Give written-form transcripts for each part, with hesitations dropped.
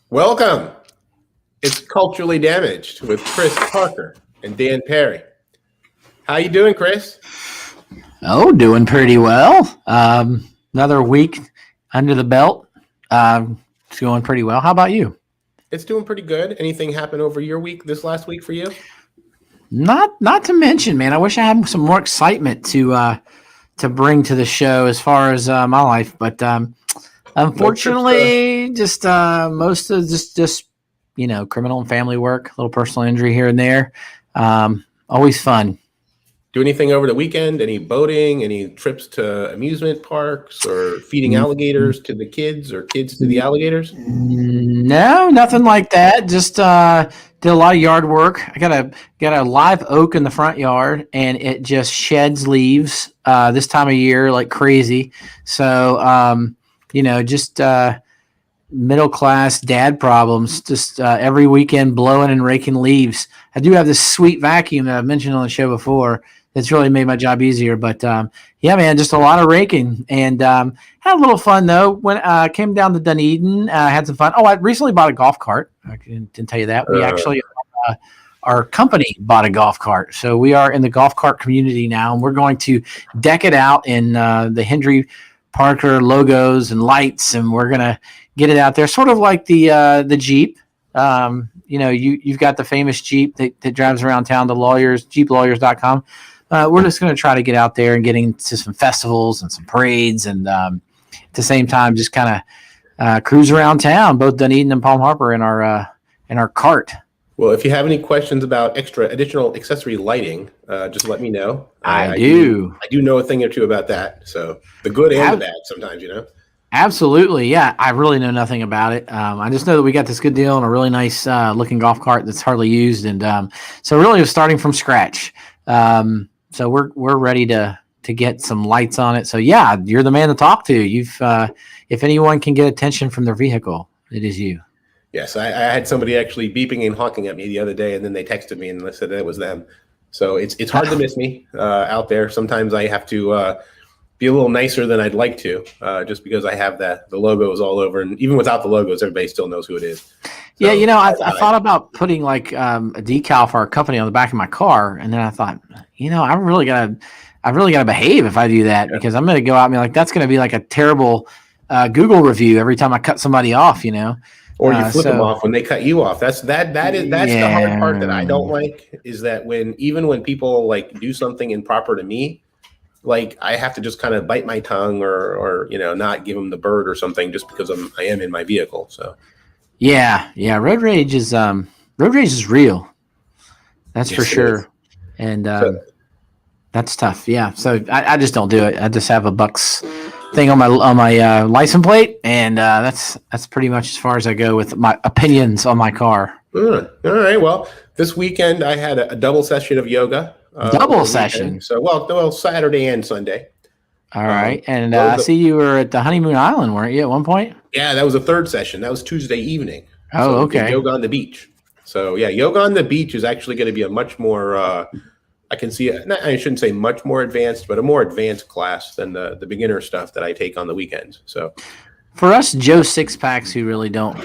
Welcome. It's Culturally Damaged with Kris Parker and Dan Parri. How you doing, Kris? Oh, doing pretty well. Another week under the belt. It's going pretty well. How about you? It's doing pretty good. Anything happen over your week this last week for you? Not to mention, man. I wish I had some more excitement to bring to the show as far as my life, but unfortunately, just most of just criminal and family work, a little personal injury here and there. Always fun. Do anything over the weekend? Any boating? Any trips to amusement parks or feeding alligators to the kids or kids to the alligators? No, nothing like that. Just did a lot of yard work. I got a live oak in the front yard, and it just sheds leaves this time of year like crazy. So just middle class dad problems. Just every weekend blowing and raking leaves. I do have this sweet vacuum that I've mentioned on the show before. It's really made my job easier, but yeah, man, just a lot of raking and had a little fun though. When I came down to Dunedin, had some fun. Oh, I recently bought a golf cart. I didn't tell you that. We actually, our company bought a golf cart. So we are in the golf cart community now, and we're going to deck it out in the Hendry Parker logos and lights, and we're going to get it out there, sort of like the Jeep. You've got the famous Jeep that drives around town, the lawyers, jeeplawyers.com. We're just going to try to get out there and get into some festivals and some parades, and at the same time, just kind of cruise around town, both Dunedin and Palm Harbor in our cart. Well, if you have any questions about additional accessory lighting, just let me know. I do know a thing or two about that. So the good and the bad sometimes, Absolutely. Yeah. I really know nothing about it. I just know that we got this good deal on a really nice looking golf cart that's hardly used. And so really we're starting from scratch. So we're ready to get some lights on it. So yeah, you're the man to talk to. If anyone can get attention from their vehicle, it is you. Yes, I had somebody actually beeping and honking at me the other day, and then they texted me and they said that it was them. So it's hard to miss me out there. Sometimes I have to be a little nicer than I'd like to, just because I have the logos all over, and even without the logos, everybody still knows who it is. So, yeah, I thought about putting like a decal for our company on the back of my car, and then I thought, I really gotta behave if I do that, because I'm gonna go out and be like, that's gonna be like a terrible Google review every time I cut somebody off, Or you flip them off when they cut you off. That's the hard part that I don't like, is that when people like do something improper to me, like I have to just kind of bite my tongue or not give them the bird or something just because I am in my vehicle. So yeah, road rage is real. That's for sure, and that's tough. Yeah, so I just don't do it. I just have a Bucks thing on my license plate, and that's pretty much as far as I go with my opinions on my car. All right. Well, this weekend I had a double session of yoga. Double session. So well, Saturday and Sunday. All right, and I see you were at the Honeymoon Island, weren't you, at one point? Yeah, that was a third session. That was Tuesday evening. Oh, okay. Yoga on the beach. So yeah, yoga on the beach is actually going to be a much more. I can see it. I shouldn't say much more advanced, but a more advanced class than the beginner stuff that I take on the weekends. So. For us Joe Six-Packs who really don't,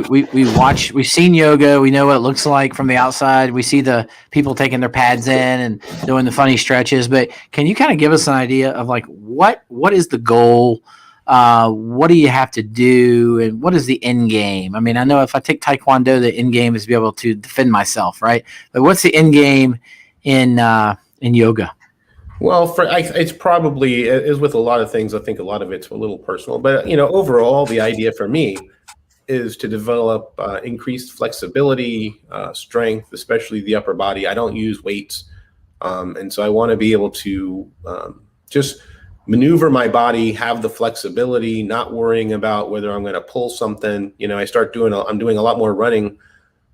we've seen yoga, we know what it looks like from the outside. We see the people taking their pads in and doing the funny stretches, but can you kind of give us an idea of like what is the goal? What do you have to do, and what is the end game? I mean, I know if I take Taekwondo, the end game is to be able to defend myself, right? But what's the end game in yoga? Well, it's probably, as with a lot of things, I think a lot of it's a little personal. But, overall, the idea for me is to develop increased flexibility, strength, especially the upper body. I don't use weights. And so I want to be able to just maneuver my body, have the flexibility, not worrying about whether I'm going to pull something. I'm doing a lot more running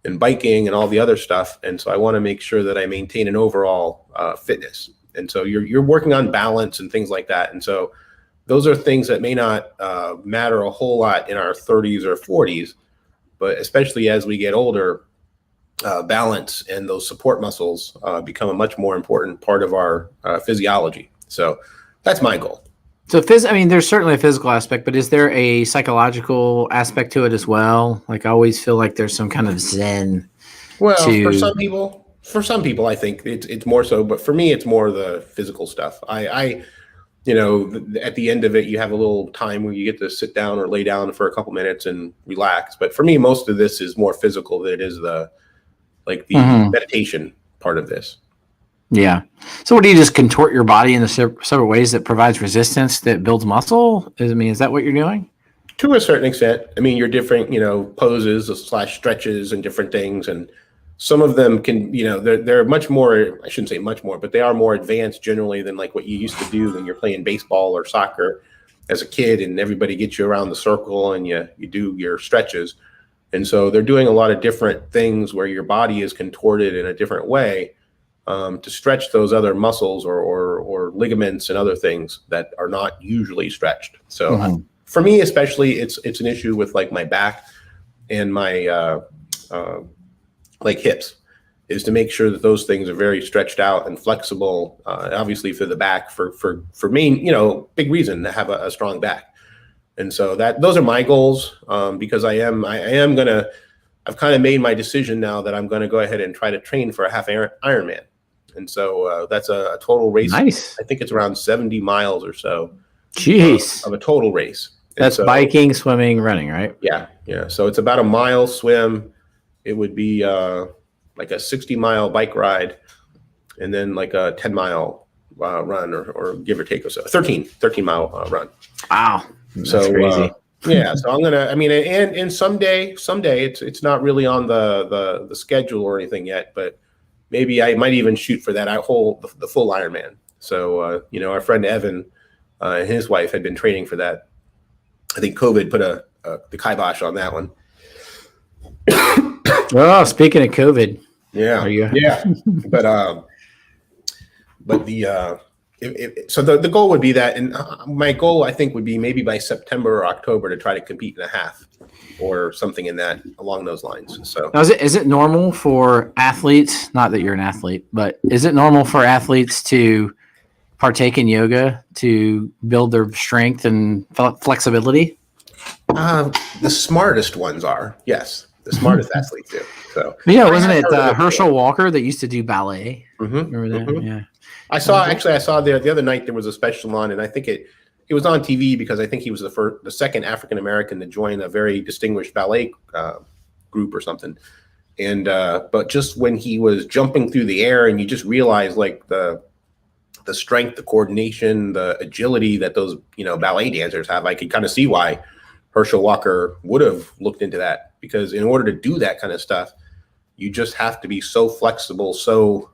and biking and all the other stuff. And so I want to make sure that I maintain an overall fitness. And so you're working on balance and things like that. And so those are things that may not matter a whole lot in our 30s or 40s, but especially as we get older, balance and those support muscles become a much more important part of our physiology. So that's my goal. So, I mean, there's certainly a physical aspect, but is there a psychological aspect to it as well? Like, I always feel like there's some kind of zen Well, to. for some people, I think it's more so, but for me, it's more the physical stuff. At the end of it, you have a little time where you get to sit down or lay down for a couple minutes and relax. But for me, most of this is more physical than it is the meditation part of this. Yeah. So, what do you just contort your body in the several ways that provides resistance that builds muscle? Is that what you're doing? To a certain extent. I mean, your different, poses / stretches and different things. And some of them can, they're much more, I shouldn't say much more, but they are more advanced generally than like what you used to do when you're playing baseball or soccer as a kid and everybody gets you around the circle and you do your stretches. And so they're doing a lot of different things where your body is contorted in a different way to stretch those other muscles or ligaments and other things that are not usually stretched. So for me, especially, it's an issue with like my back and my like hips, is to make sure that those things are very stretched out and flexible. Obviously, for the back, for main, big reason to have a strong back. And so those are my goals because I've kind of made my decision now that I'm going to go ahead and try to train for a half Ironman. And so that's a total race. Nice. I think it's around 70 miles or so. Jeez. Of a total race. That's biking, swimming, running, right? Yeah. Yeah. So it's about a mile swim. It would be like a 60-mile bike ride and then like a 10-mile run or give or take or so. 13-mile run. Wow. That's so crazy. Yeah. So and someday it's not really on the schedule or anything yet, but maybe I might even shoot for that. The full Ironman. So, our friend Evan and his wife had been training for that. I think COVID put the kibosh on that one. Oh, speaking of COVID. Yeah. Yeah. But the goal would be that, and my goal, I think, would be maybe by September or October to try to compete in a half or something along those lines. So now, is it normal for athletes, not that you're an athlete, but is it normal for athletes to partake in yoga to build their strength and flexibility? The smartest ones are, yes. The smartest athletes do. So wasn't it Herschel Walker that used to do ballet? Mm-hmm, Remember that? Mm-hmm. Yeah. I saw the other night there was a special on, and I think it was on TV because I think he was the second African American to join a very distinguished ballet group or something. And but just when he was jumping through the air, and you just realize like the strength, the coordination, the agility that those ballet dancers have, I could kind of see why Herschel Walker would have looked into that, because in order to do that kind of stuff, you just have to be so flexible, so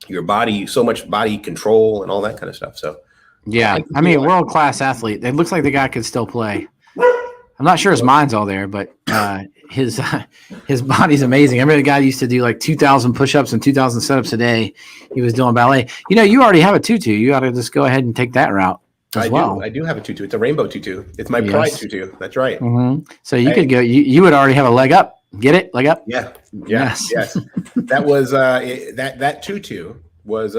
your body, so much body control and all that kind of stuff. So yeah, I mean, world-class athlete. It looks like the guy could still play. I'm not sure his mind's all there, but his body's amazing. I remember the guy used to do like 2,000 push-ups and 2,000 setups a day. He was doing ballet. You already have a tutu. You ought to just go ahead and take that route as well. I do have a tutu. It's a rainbow tutu. It's my pride tutu. That's right. Mm-hmm. So you could go. You would already have a leg up. Get it? Leg up? Yeah. Yes. That was that tutu was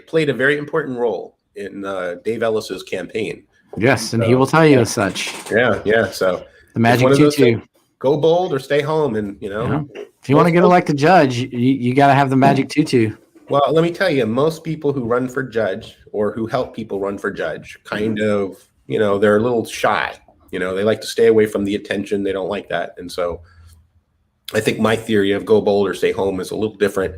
played a very important role in Dave Ellis's campaign. Yes, and he will tell you as such. Yeah. So the magic tutu. Go bold or stay home, and if you want to get elected judge, you got to have the magic tutu. Well, let me tell you, most people who run for judge or who help people run for judge kind of, they're a little shy. They like to stay away from the attention. They don't like that, and so I think my theory of go bold or stay home is a little different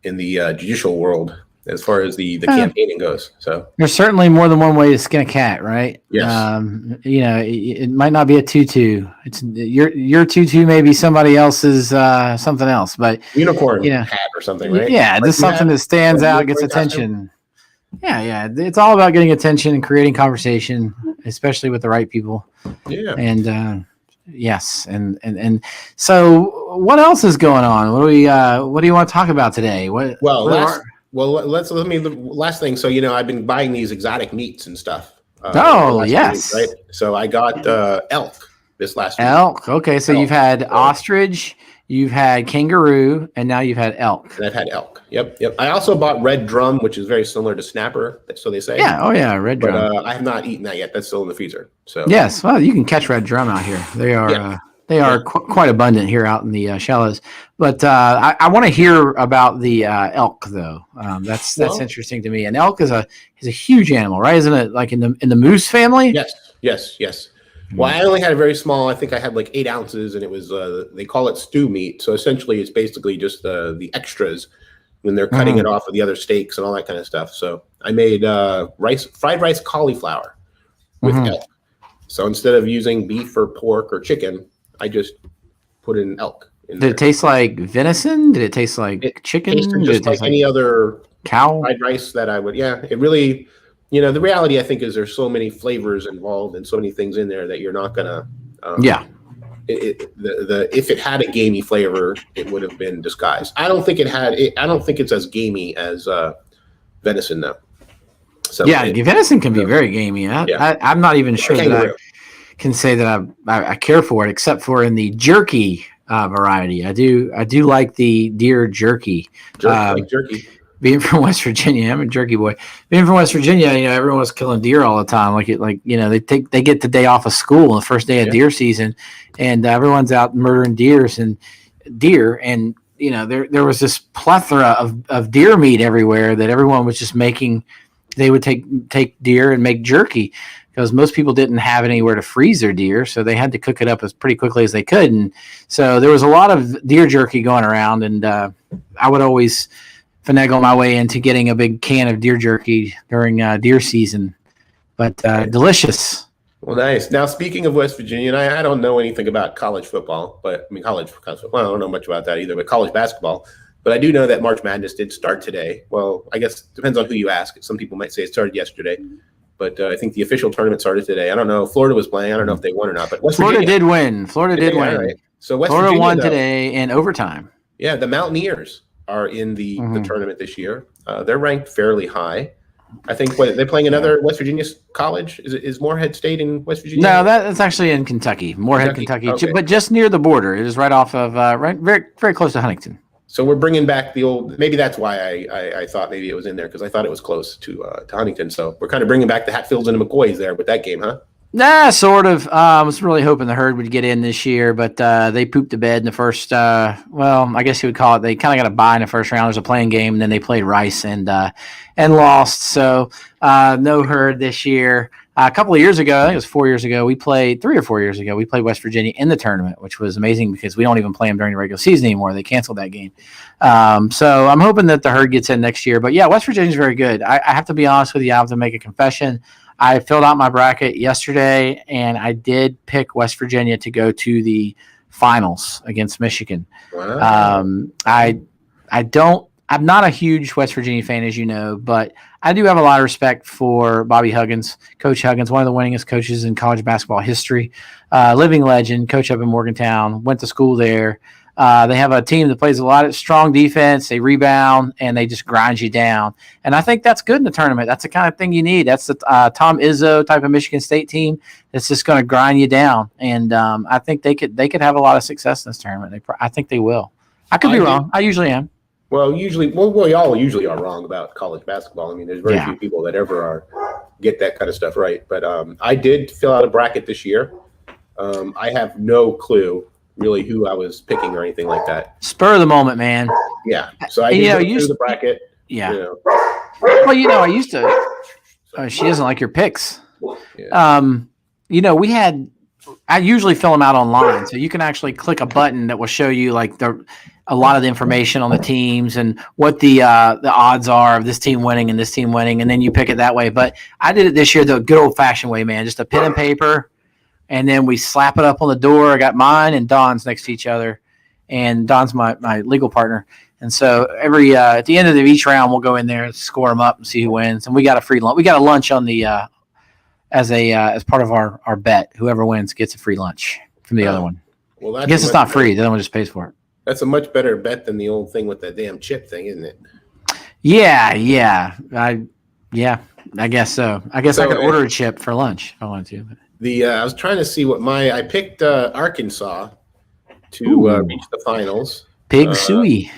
in the judicial world as far as the campaigning goes. So there's certainly more than one way to skin a cat, right? Yes. It might not be a tutu. It's your tutu may be somebody else's something else, but unicorn hat or something, right? Yeah, just something that stands out, gets attention. Yeah. It's all about getting attention and creating conversation, especially with the right people. Yeah. And yes, and so what else is going on? What do you want to talk about today? Last thing. So I've been buying these exotic meats and stuff. Yes. Week, right? So I got elk. this last week. Elk. Okay, so Elk. you've had So- ostrich, you've had kangaroo, and now you've had elk. And I've had elk. Yep. I also bought red drum, which is very similar to snapper, so they say. Yeah. Oh yeah, red But drum. I have not eaten that yet. That's still in the freezer. So Yes. Well, you can catch red drum out here. They are. Yeah. They are quite abundant here out in the shallows. But I want to hear about the elk, though. That's Well- interesting to me. And elk is a huge animal, right? Isn't it like in the moose family? Yes. Well, I only had a very small. I think I had like 8 ounces, and it was they call it stew meat. So essentially, it's basically just the extras when they're cutting it off of the other steaks and all that kind of stuff. So I made fried rice cauliflower with elk. So instead of using beef or pork or chicken, I just put in elk. Did it taste like venison? Did it taste like chicken? Tasted Did it just taste like any other cow? fried rice that I would. Yeah, it really. The reality I think is there's so many flavors involved and so many things in there that you're not gonna. If it had a gamey flavor, it would have been disguised. I don't think it had. I don't think it's as gamey as venison though. So venison can be very gamey. I'm not even sure that I can say that I care for it, except for in the jerky variety. I do like the deer jerky. Like jerky. Being from West Virginia, I'm a jerky boy. Being from West Virginia, everyone was killing deer all the time. They get the day off of school, the first day of deer season, and everyone's out murdering deer. And there was this plethora of deer meat everywhere that everyone was just making. They would take deer and make jerky because most people didn't have anywhere to freeze their deer, so they had to cook it up as pretty quickly as they could. And so there was a lot of deer jerky going around, and I would always finagle my way into getting a big can of deer jerky during deer season. But delicious. Well, nice. Now, speaking of West Virginia, and I don't know anything about college football, but college football, I don't know much about that either, but college basketball. But I do know that March Madness did start today. Well, I guess it depends on who you ask. Some people might say it started yesterday, but I think the official tournament started today. I don't know. Florida was playing. I don't know if they won or not, but Florida did win. Florida did win. Right. So Florida won today in overtime. Yeah, the Mountaineers are in the tournament this year. They're ranked fairly high. I think they're playing another West Virginia college. Is Morehead State in West Virginia? No, that's actually in Kentucky, Morehead, Kentucky, okay. But just near the border. It is right off of very very close to Huntington. So we're bringing back the old. Maybe that's why I thought maybe it was in there because I thought it was close to Huntington. So we're kind of bringing back the Hatfields and the McCoys there with that game, huh? Nah, sort of. I was really hoping the Herd would get in this year, but they pooped the bed in the first. Well, I guess you would call it. They kind of got a bye in the first round. There's a playing game, and then they played Rice and lost. So no Herd this year. A couple of years ago, I think it was 4 years ago, 3 or 4 years ago, we played West Virginia in the tournament, which was amazing because we don't even play them during the regular season anymore. They canceled that game. So I'm hoping that the Herd gets in next year. But yeah, West Virginia's very good. I have to be honest with you. I have to make a confession. I filled out my bracket yesterday, and I did pick West Virginia to go to the finals against Michigan. Wow. I'm not a huge West Virginia fan, as you know, but I do have a lot of respect for Bobby Huggins, Coach Huggins, one of the winningest coaches in college basketball history, living legend, coach up in Morgantown, went to school there. They have a team that plays a lot of strong defense. They rebound, and they just grind you down. And I think that's good in the tournament. That's the kind of thing you need. That's the Tom Izzo type of Michigan State team that's just going to grind you down. And I think they could have a lot of success in this tournament. I think they will. I could be wrong. I usually am. Well, we all usually are wrong about college basketball. I mean, there's very few people that ever get that kind of stuff right. But I did fill out a bracket this year. I have no clue really who I was picking or anything like that. Spur of the moment, man. Yeah. So I did go through the bracket. Yeah. Well, I used to. She doesn't like your picks. Yeah. I usually fill them out online, so you can actually click a button that will show you like a lot of the information on the teams and what the odds are of this team winning and this team winning, and then you pick it that way. But I did it this year the good old fashioned way, man. Just a pen and paper, and then we slap it up on the door. I got mine and Don's next to each other, and Don's my legal partner. And so at the end of each round, we'll go in there and score them up and see who wins. And we got a free lunch. We got a lunch on the as part of our bet. Whoever wins gets a free lunch from the other one. Well, I guess it's not free. The other one just pays for it. That's a much better bet than the old thing with that damn chip thing, isn't it? Yeah. I guess so. I guess I could order a chip for lunch if I wanted to. I was trying to see what I picked Arkansas to Ooh. reach the finals. Pig Suey.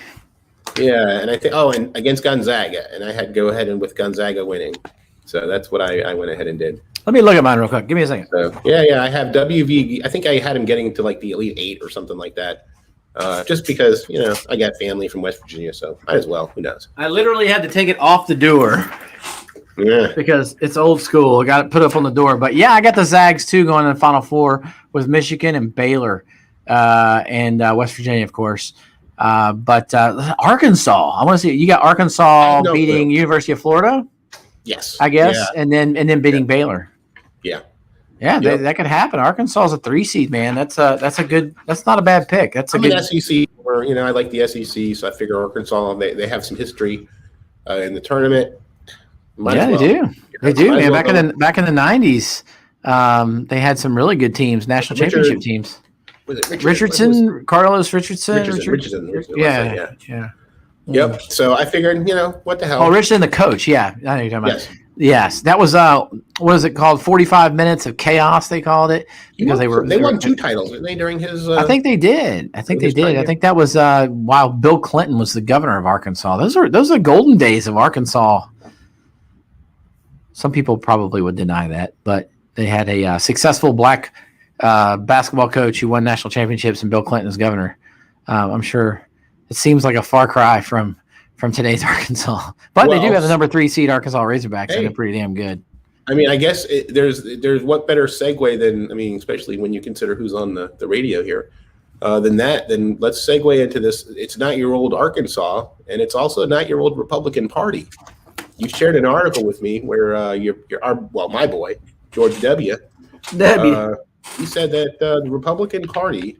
Yeah, and I think and against Gonzaga, and I had go ahead and with Gonzaga winning, so that's what I went ahead and did. Let me look at mine real quick. Give me a second. So yeah, I have WV. I think I had him getting to like the Elite Eight or something like that. Just because I got family from West Virginia, so might as well. Who knows? I literally had to take it off the door. Yeah. Because it's old school. I got it put up on the door. But yeah, I got the Zags too going in the Final Four with Michigan and Baylor and West Virginia, of course. But Arkansas, I want to see. You got Arkansas beating University of Florida. Yes, I guess, yeah. and then beating Baylor. Yeah, that could happen. Arkansas is a 3 seed, man. That's not a bad pick. That's I'm an SEC. Or I like the SEC, so I figure Arkansas. They have some history in the tournament. They do. They do, man. Back in the 90s, they had some really good teams, national championship teams. Was it Richardson? Carlos Richardson? Richardson. Yeah. Yep. So I figured, what the hell? Oh, Richardson, the coach. Yeah, I know you're talking about. Yes. Yes, that was what is it called? 45 minutes of chaos. They called it because they won 2 titles, didn't they? During his. I think they did. I think that was while Bill Clinton was the governor of Arkansas. Those are the golden days of Arkansas. Some people probably would deny that, but they had a successful black basketball coach who won national championships and Bill Clinton as governor. I'm sure it seems like a far cry from today's Arkansas, but they do have the number 3 seed Arkansas Razorbacks, and they're pretty damn good. I mean, I guess there's what better segue than, especially when you consider who's on the radio here, than that. Then let's segue into this. It's not your old Arkansas, and it's also not your old Republican Party. You shared an article with me where my boy George W. He said that the Republican Party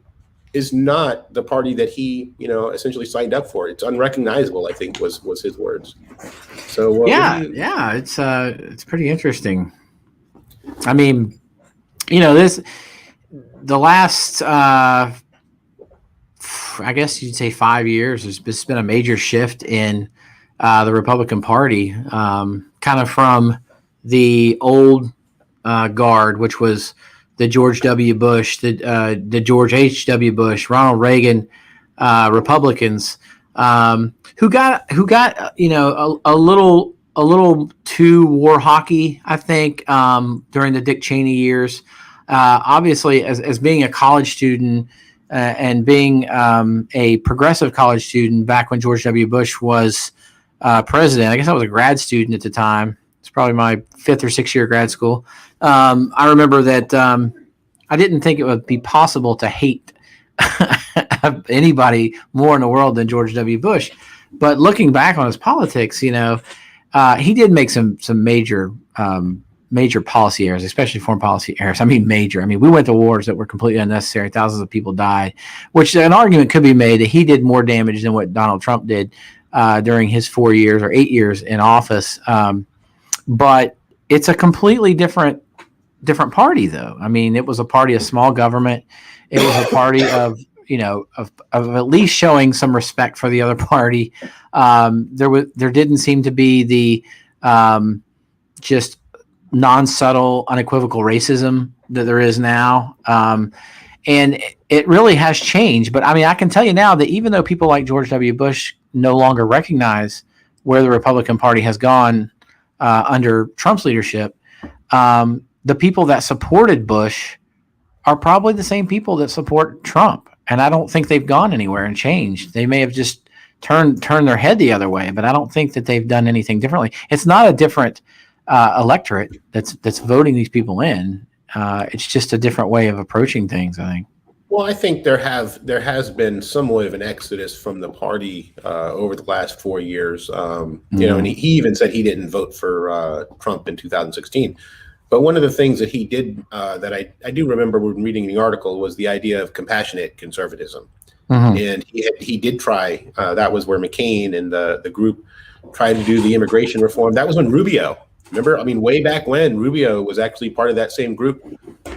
is not the party that he essentially signed up for. It's unrecognizable, I think was his words. So it's pretty interesting. I mean, the last I guess you'd say 5 years, there's been a major shift in the Republican Party, kind of from the old guard, which was the George W. Bush, the George H.W. Bush, Ronald Reagan, Republicans, who got a little too war hockey, I think, during the Dick Cheney years. Obviously, as being a college student and being a progressive college student back when George W. Bush was president, I guess I was a grad student at the time. It's probably my 5th or 6th year grad school. I remember that I didn't think it would be possible to hate anybody more in the world than George W. Bush. But looking back on his politics, he did make some major policy errors, especially foreign policy errors. I mean, major. I mean, we went to wars that were completely unnecessary. Thousands of people died, which an argument could be made that he did more damage than what Donald Trump did during his 4 years or 8 years in office. But it's a completely different party, though. I mean, it was a party of small government. It was a party of at least showing some respect for the other party. There didn't seem to be the just non-subtle, unequivocal racism that there is now. And it really has changed. But I mean, I can tell you now that even though people like George W. Bush no longer recognize where the Republican Party has gone under Trump's leadership, the people that supported Bush are probably the same people that support Trump. And I don't think they've gone anywhere and changed. They may have just turned their head the other way, but I don't think that they've done anything differently. It's not a different electorate that's voting these people in. It's just a different way of approaching things, I think. Well, I think there has been somewhat of an exodus from the party over the last 4 years. And he even said he didn't vote for Trump in 2016. But one of the things that he did that I do remember when reading the article was the idea of compassionate conservatism. Mm-hmm. And he did try. That was where McCain and the group tried to do the immigration reform. That was when Rubio. Remember, I mean, way back when Rubio was actually part of that same group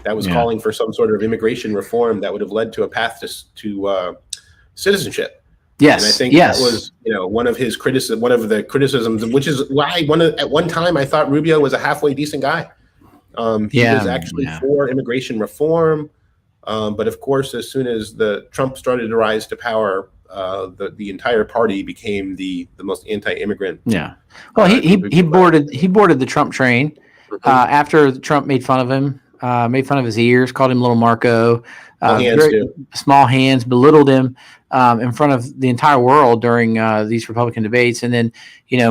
that was calling for some sort of immigration reform that would have led to a path to citizenship. Yes, and I think that was one of the criticisms, which is why at one time I thought Rubio was a halfway decent guy. He was actually for immigration reform. But of course, as soon as the Trump started to rise to power, the entire party became the most anti-immigrant. Yeah. Well, he boarded the Trump train after Trump made fun of him, made fun of his ears, called him Little Marco, small hands, belittled him in front of the entire world during these Republican debates, and then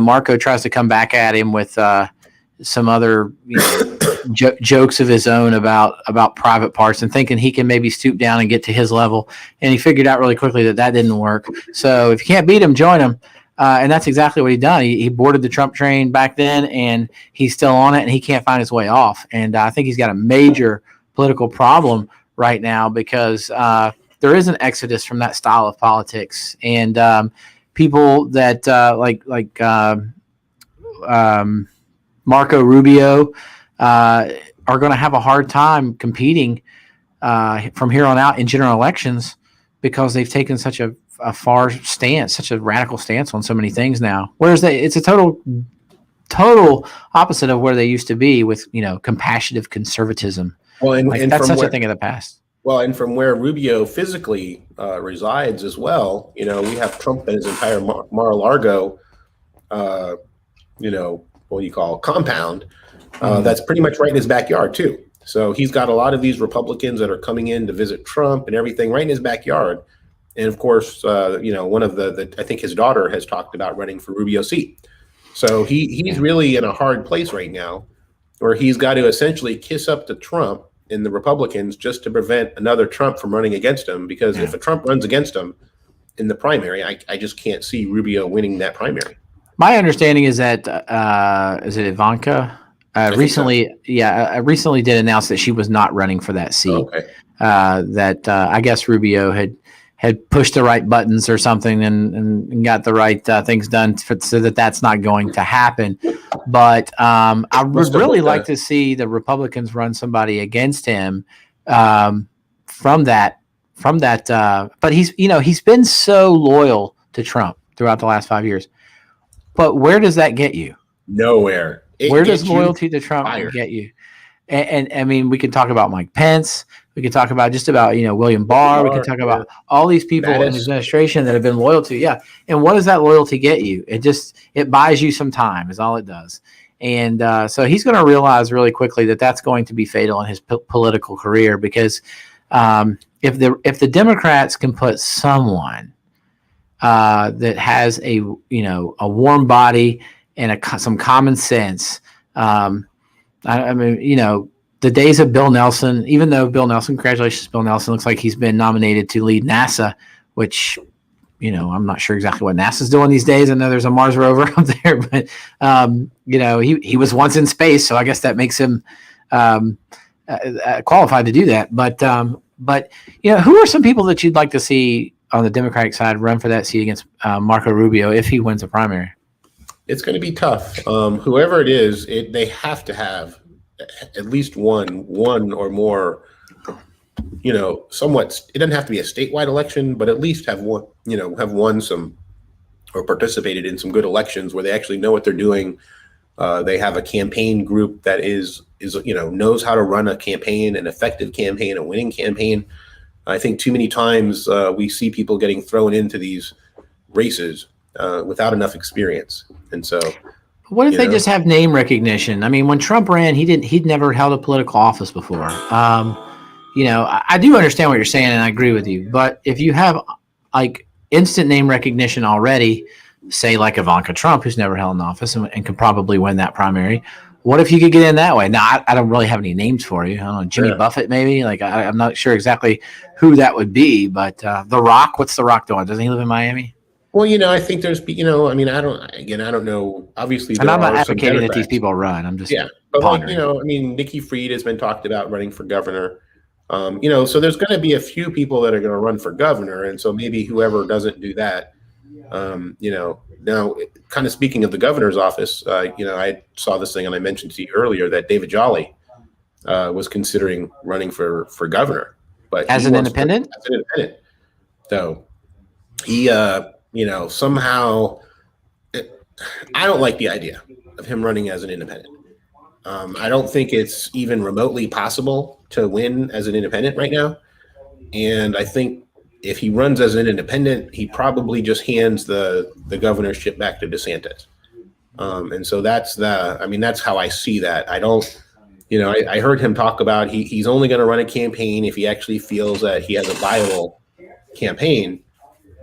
Marco tries to come back at him with some other jokes of his own about private parts, and thinking he can maybe stoop down and get to his level. And he figured out really quickly that didn't work. So if you can't beat him, join him. And that's exactly what he done. He boarded the Trump train back then, and he's still on it, and he can't find his way off. And I think he's got a major political problem right now because there is an exodus from that style of politics, and people that like Marco Rubio are going to have a hard time competing from here on out in general elections because they've taken such a far stance, such a radical stance on so many things now. Whereas it's a total opposite of where they used to be with compassionate conservatism. Well, and that's such a thing of the past. Well, and from where Rubio physically resides as well, we have Trump and his entire Mar-a-Lago, what do you call it, compound. That's pretty much right in his backyard too. So he's got a lot of these Republicans that are coming in to visit Trump and everything right in his backyard. And of course, one of the I think his daughter has talked about running for Rubio's seat. So he's really in a hard place right now, where he's got to essentially kiss up to Trump and the Republicans just to prevent another Trump from running against him. Because if a Trump runs against him in the primary, I just can't see Rubio winning that primary. My understanding is that is it Ivanka? Recently did announce that she was not running for that seat. Okay. That I guess Rubio had pushed the right buttons or something and got the right things done so that's not going to happen. But I would really like to see the Republicans run somebody against him from that. But he's been so loyal to Trump throughout the last 5 years. But where does that get you? Nowhere. Where does loyalty to Trump get you? And I mean, we can talk about Mike Pence. We can talk about William Barr. We can talk about all these people in his administration that have been loyal to. Yeah. And what does that loyalty get you? It buys you some time is all it does. And so he's going to realize really quickly that that's going to be fatal in his political career, because if the Democrats can put someone that has a warm body and some common sense. The days of Bill Nelson, even though congratulations, Bill Nelson, looks like he's been nominated to lead NASA, which, I'm not sure exactly what NASA's doing these days. I know there's a Mars rover up there, but, he was once in space, so I guess that makes him qualified to do that. But who are some people that you'd like to see on the Democratic side run for that seat against Marco Rubio if he wins the primary? It's going to be tough. Whoever it is, they have to have at least one or more, somewhat. It doesn't have to be a statewide election, but at least have one, have won some or participated in some good elections where they actually know what they're doing. They have a campaign group that is knows how to run a campaign, an effective campaign, a winning campaign. I think too many times we see people getting thrown into these races without enough experience. And so what if they just have name recognition? I mean, when Trump ran, he'd never held a political office before. I do understand what you're saying, and I agree with you. But if you have like instant name recognition already, say like Ivanka Trump, who's never held an office and can probably win that primary, what if you could get in that way? Now, I don't really have any names for you. I don't know, Jimmy Buffett, maybe. Like I'm not sure exactly who that would be, but The Rock. What's The Rock doing? Doesn't he live in Miami? Well, I think there's, I don't know. Obviously, and I'm not advocating that these people run. I'm just but pondering. Nikki Fried has been talked about running for governor. So there's going to be a few people that are going to run for governor, and so maybe whoever doesn't do that, Now, kind of speaking of the governor's office, I saw this thing and I mentioned to you earlier that David Jolly was considering running for governor, but as an independent. So he, somehow, I don't like the idea of him running as an independent. I don't think it's even remotely possible to win as an independent right now. And I think if he runs as an independent, he probably just hands the governorship back to DeSantis. And so that's how I see that. I don't, I heard him talk about he's only going to run a campaign if he actually feels that he has a viable campaign.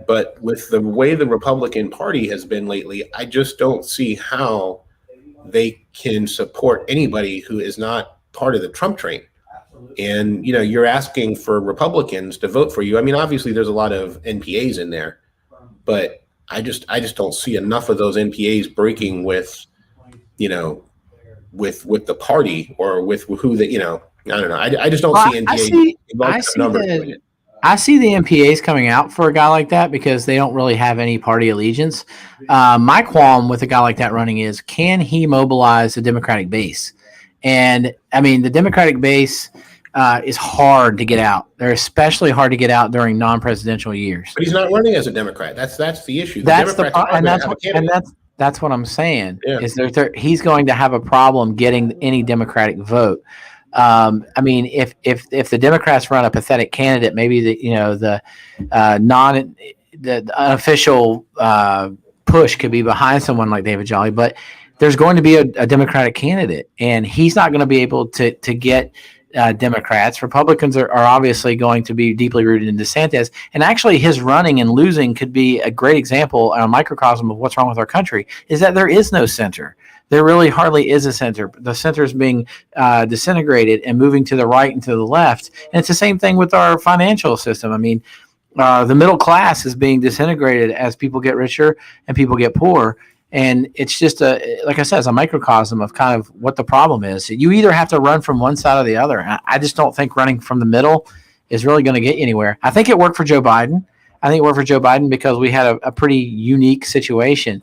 But with the way the Republican Party has been lately, I just don't see how they can support anybody who is not part of the Trump train. And, you're asking for Republicans to vote for you. I mean, obviously there's a lot of NPAs in there, but I just don't see enough of those NPAs breaking with, with the party or with who I don't know. I just don't see NPAs. I see the NPAs coming out for a guy like that because they don't really have any party allegiance. My qualm with a guy like that running is, can he mobilize the Democratic base? And I mean, the Democratic base is hard to get out. They're especially hard to get out during non-presidential years. But he's not running as a Democrat. That's the issue. That's what I'm saying. Yeah. Is he's going to have a problem getting any Democratic vote. I mean, if the Democrats run a pathetic candidate, maybe the unofficial push could be behind someone like David Jolly, but there's going to be a Democratic candidate, and he's not going to be able to get Democrats. Republicans are obviously going to be deeply rooted in DeSantis, and actually his running and losing could be a great example, a microcosm of what's wrong with our country, is that there is no center. There really hardly is a center. The center is being disintegrated and moving to the right and to the left. And it's the same thing with our financial system. I mean, the middle class is being disintegrated as people get richer and people get poor. And it's just like I said, it's a microcosm of kind of what the problem is. You either have to run from one side or the other. I just don't think running from the middle is really going to get you anywhere. I think it worked for Joe Biden. I think it worked for Joe Biden because we had a pretty unique situation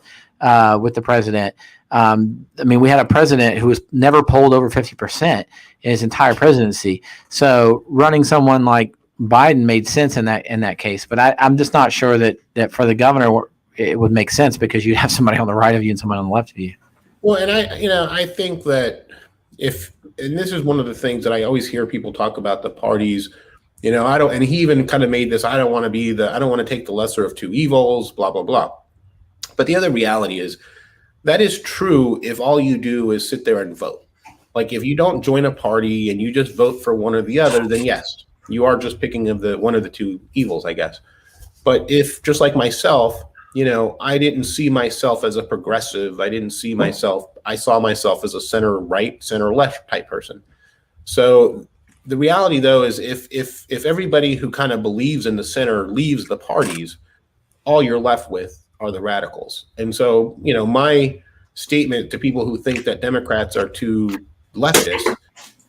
with the president. I mean, we had a president who was never polled over 50% in his entire presidency. So running someone like Biden made sense in that case. But I'm just not sure that for the governor it would make sense, because you'd have somebody on the right of you and somebody on the left of you. Well, and I think that and this is one of the things that I always hear people talk about the parties. And he even kind of made this, I don't want to take the lesser of two evils, blah, blah, blah. But the other reality is that is true if all you do is sit there and vote. Like, if you don't join a party and you just vote for one or the other, then yes, you are just picking of one of the two evils, I guess. But if, just like myself, I didn't see myself as a progressive. I saw myself as a center right, center left type person. So the reality, though, is if everybody who kind of believes in the center leaves the parties, all you're left with are the radicals. And so, my statement to people who think that Democrats are too leftist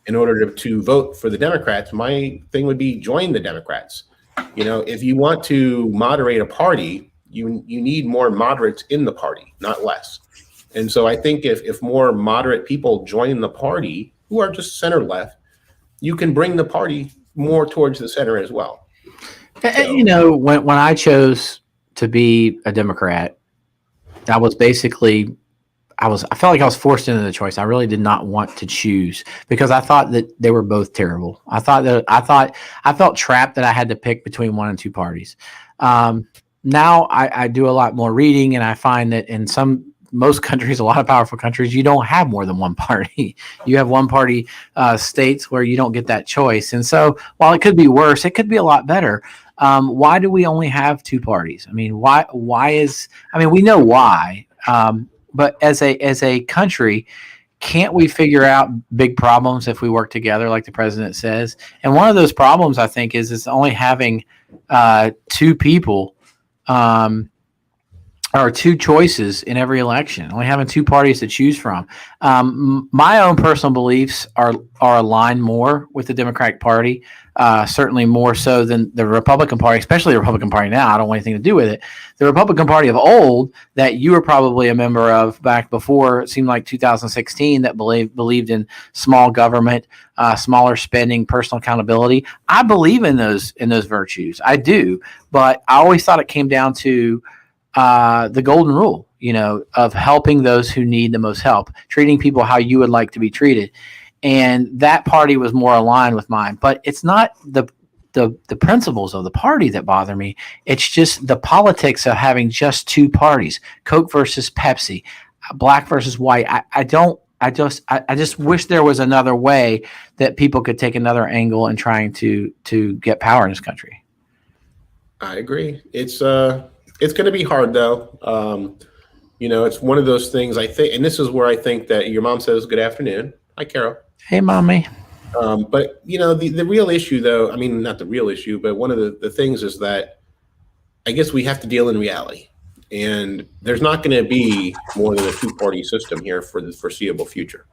in order to vote for the Democrats, my thing would be join the Democrats. If you want to moderate a party, you need more moderates in the party, not less. And so I think if more moderate people join the party who are just center left, you can bring the party more towards the center as well. So, when I chose to be a Democrat, I was basically, I felt like I was forced into the choice. I really did not want to choose because I thought that they were both terrible. I felt trapped that I had to pick between one and two parties. Now I do a lot more reading, and I find that in most countries, a lot of powerful countries, you don't have more than one party. You have one party states where you don't get that choice. And so while it could be worse, it could be a lot better. Why do we only have two parties? I mean, we know why, but as a country, can't we figure out big problems if we work together, like the president says? And one of those problems, I think, is only having two people or two choices in every election, only having two parties to choose from. My own personal beliefs are aligned more with the Democratic Party, certainly more so than the Republican Party, especially the Republican Party now. I don't want anything to do with it. The Republican Party of old, that you were probably a member of back before, it seemed like 2016, that believed in small government, smaller spending, personal accountability. I believe in those virtues. I do, but I always thought it came down to the golden rule. of helping those who need the most help, treating people how you would like to be treated. And that party was more aligned with mine. But it's not the principles of the party that bother me. It's just the politics of having just two parties, Coke versus Pepsi, black versus white. I just wish there was another way that people could take another angle in trying to get power in this country. I agree. It's going to be hard though. It's one of those things I think, and this is where I think that your mom says good afternoon. Hi, Carol. Hey, mommy. But the real issue though, I mean, not the real issue, but one of the things is that I guess we have to deal in reality. And there's not going to be more than a two-party system here for the foreseeable future.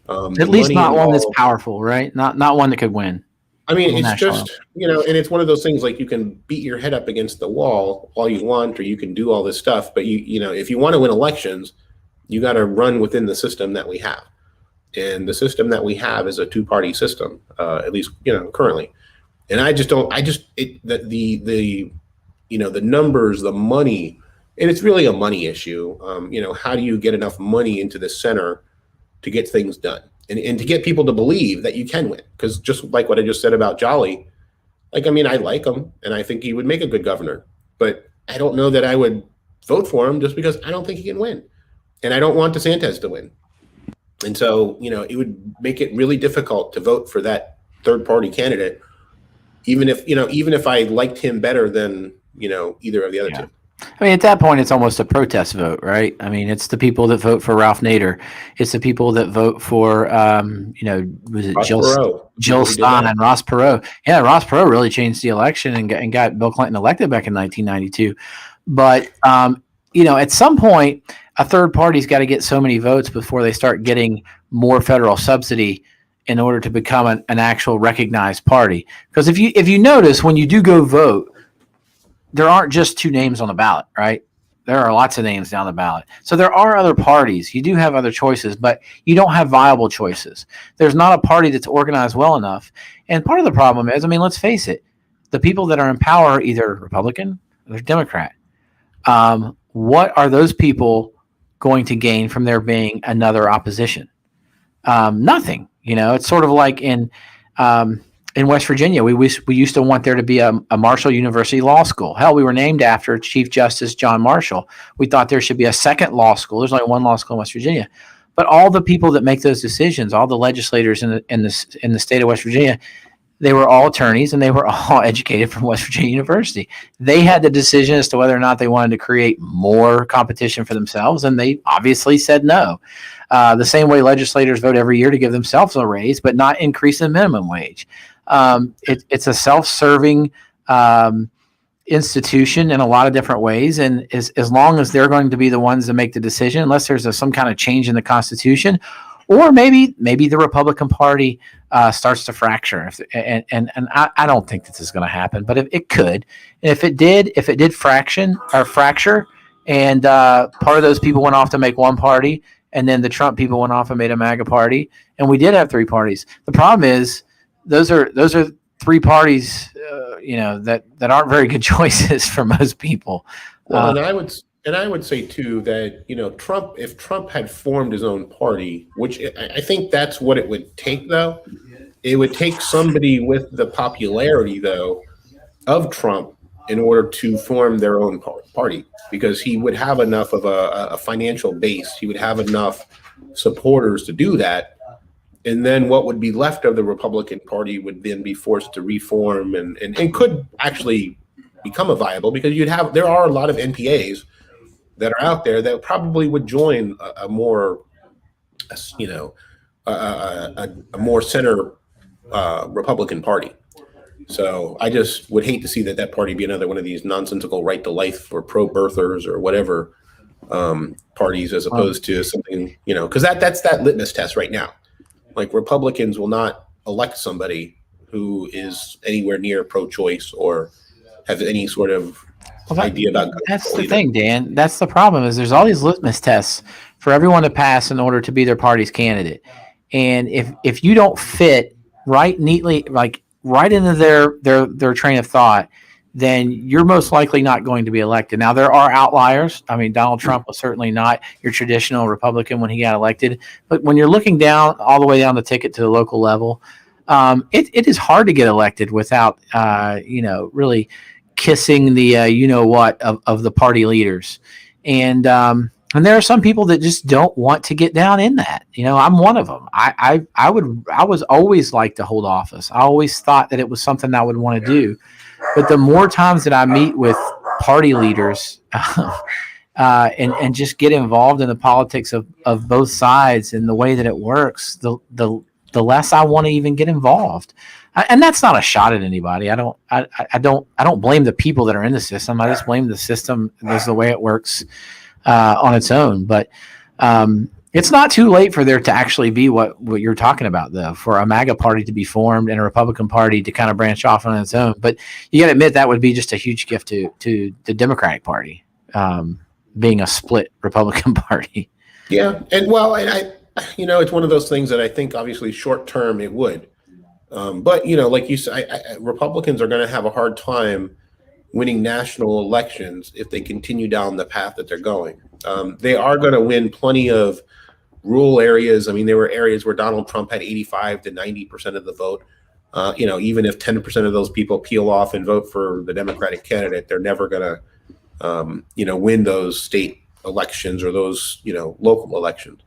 At least not one that's powerful, right? Not one that could win. I mean, it's just, and it's one of those things like you can beat your head up against the wall all you want, or you can do all this stuff. But if you want to win elections, you got to run within the system that we have. And the system that we have is a two-party system, at least, currently. And the numbers, the money, and it's really a money issue. How do you get enough money into the center to get things done and to get people to believe that you can win? Because just like what I just said about Jolly, I like him and I think he would make a good governor, but I don't know that I would vote for him just because I don't think he can win. And I don't want DeSantis to win. And so, it would make it really difficult to vote for that third party candidate, even if I liked him better than, either of the other two. I mean, at that point, it's almost a protest vote, right? I mean, it's the people that vote for Ralph Nader. It's the people that vote for, was it Jill Stein and Ross Perot? Yeah, Ross Perot really changed the election and got Bill Clinton elected back in 1992. But, at some point, a third party's got to get so many votes before they start getting more federal subsidy in order to become an actual recognized party. Because if you notice, when you do go vote, there aren't just two names on the ballot, right? There are lots of names down the ballot. So there are other parties. You do have other choices, but you don't have viable choices. There's not a party that's organized well enough. And part of the problem is, let's face it, the people that are in power are either Republican or Democrat. What are those people going to gain from there being another opposition? Nothing. It's sort of like in West Virginia, we used to want there to be a Marshall University Law School. Hell, we were named after Chief Justice John Marshall. We thought there should be a second law school. There's only one law school in West Virginia. But all the people that make those decisions, all the legislators in the state of West Virginia, they were all attorneys and they were all educated from West Virginia University. They had the decision as to whether or not they wanted to create more competition for themselves, and they obviously said no. The same way legislators vote every year to give themselves a raise, but not increase the minimum wage. It's a self-serving institution in a lot of different ways, and as long as they're going to be the ones that make the decision, unless there's some kind of change in the Constitution, or maybe the Republican Party starts to fracture, and I don't think this is going to happen, but if it could, and if it did fracture, and part of those people went off to make one party, and then the Trump people went off and made a MAGA party, and we did have three parties. The problem is those are three parties, that aren't very good choices for most people. Well, and I would say too that if Trump had formed his own party, which I think that's what it would take, though. It would take somebody with the popularity, though, of Trump in order to form their own party, because he would have enough of a financial base. He would have enough supporters to do that. And then what would be left of the Republican Party would then be forced to reform and could actually become a viable, because there are a lot of NPAs that are out there that probably would join a more center Republican Party. So I just would hate to see that party be another one of these nonsensical right to life or pro-birthers or whatever parties, as opposed to something, because that's that litmus test right now. Like, Republicans will not elect somebody who is anywhere near pro-choice or has any sort of idea about. That's the thing, Dan. That's the problem, is there's all these litmus tests for everyone to pass in order to be their party's candidate. And if you don't fit right neatly, like right into their train of thought, then you're most likely not going to be elected. Now, there are outliers. I mean, Donald Trump was certainly not your traditional Republican when he got elected. But when you're looking down all the way down the ticket to the local level, it is hard to get elected without, really kissing the what of the party leaders. And there are some people that just don't want to get down in that. I'm one of them. I was always like to hold office. I always thought that it was something I would want to do. But the more times that I meet with party leaders and just get involved in the politics of both sides and the way that it works, the less I want to even get involved. And that's not a shot at anybody. I don't blame the people that are in the system. I just blame the system as the way it works on its own. But it's not too late for there to actually be what you're talking about, though, for a MAGA party to be formed and a Republican Party to kind of branch off on its own. But you got to admit that would be just a huge gift to the Democratic Party, being a split Republican Party. Yeah, and it's one of those things that I think obviously short term it would, but like you said, Republicans are going to have a hard time winning national elections if they continue down the path that they're going. They are going to win plenty of rural areas. I mean, there were areas where Donald Trump had 85 to 90% of the vote. Even if 10% of those people peel off and vote for the Democratic candidate, they're never going to, win those state elections or those, local elections.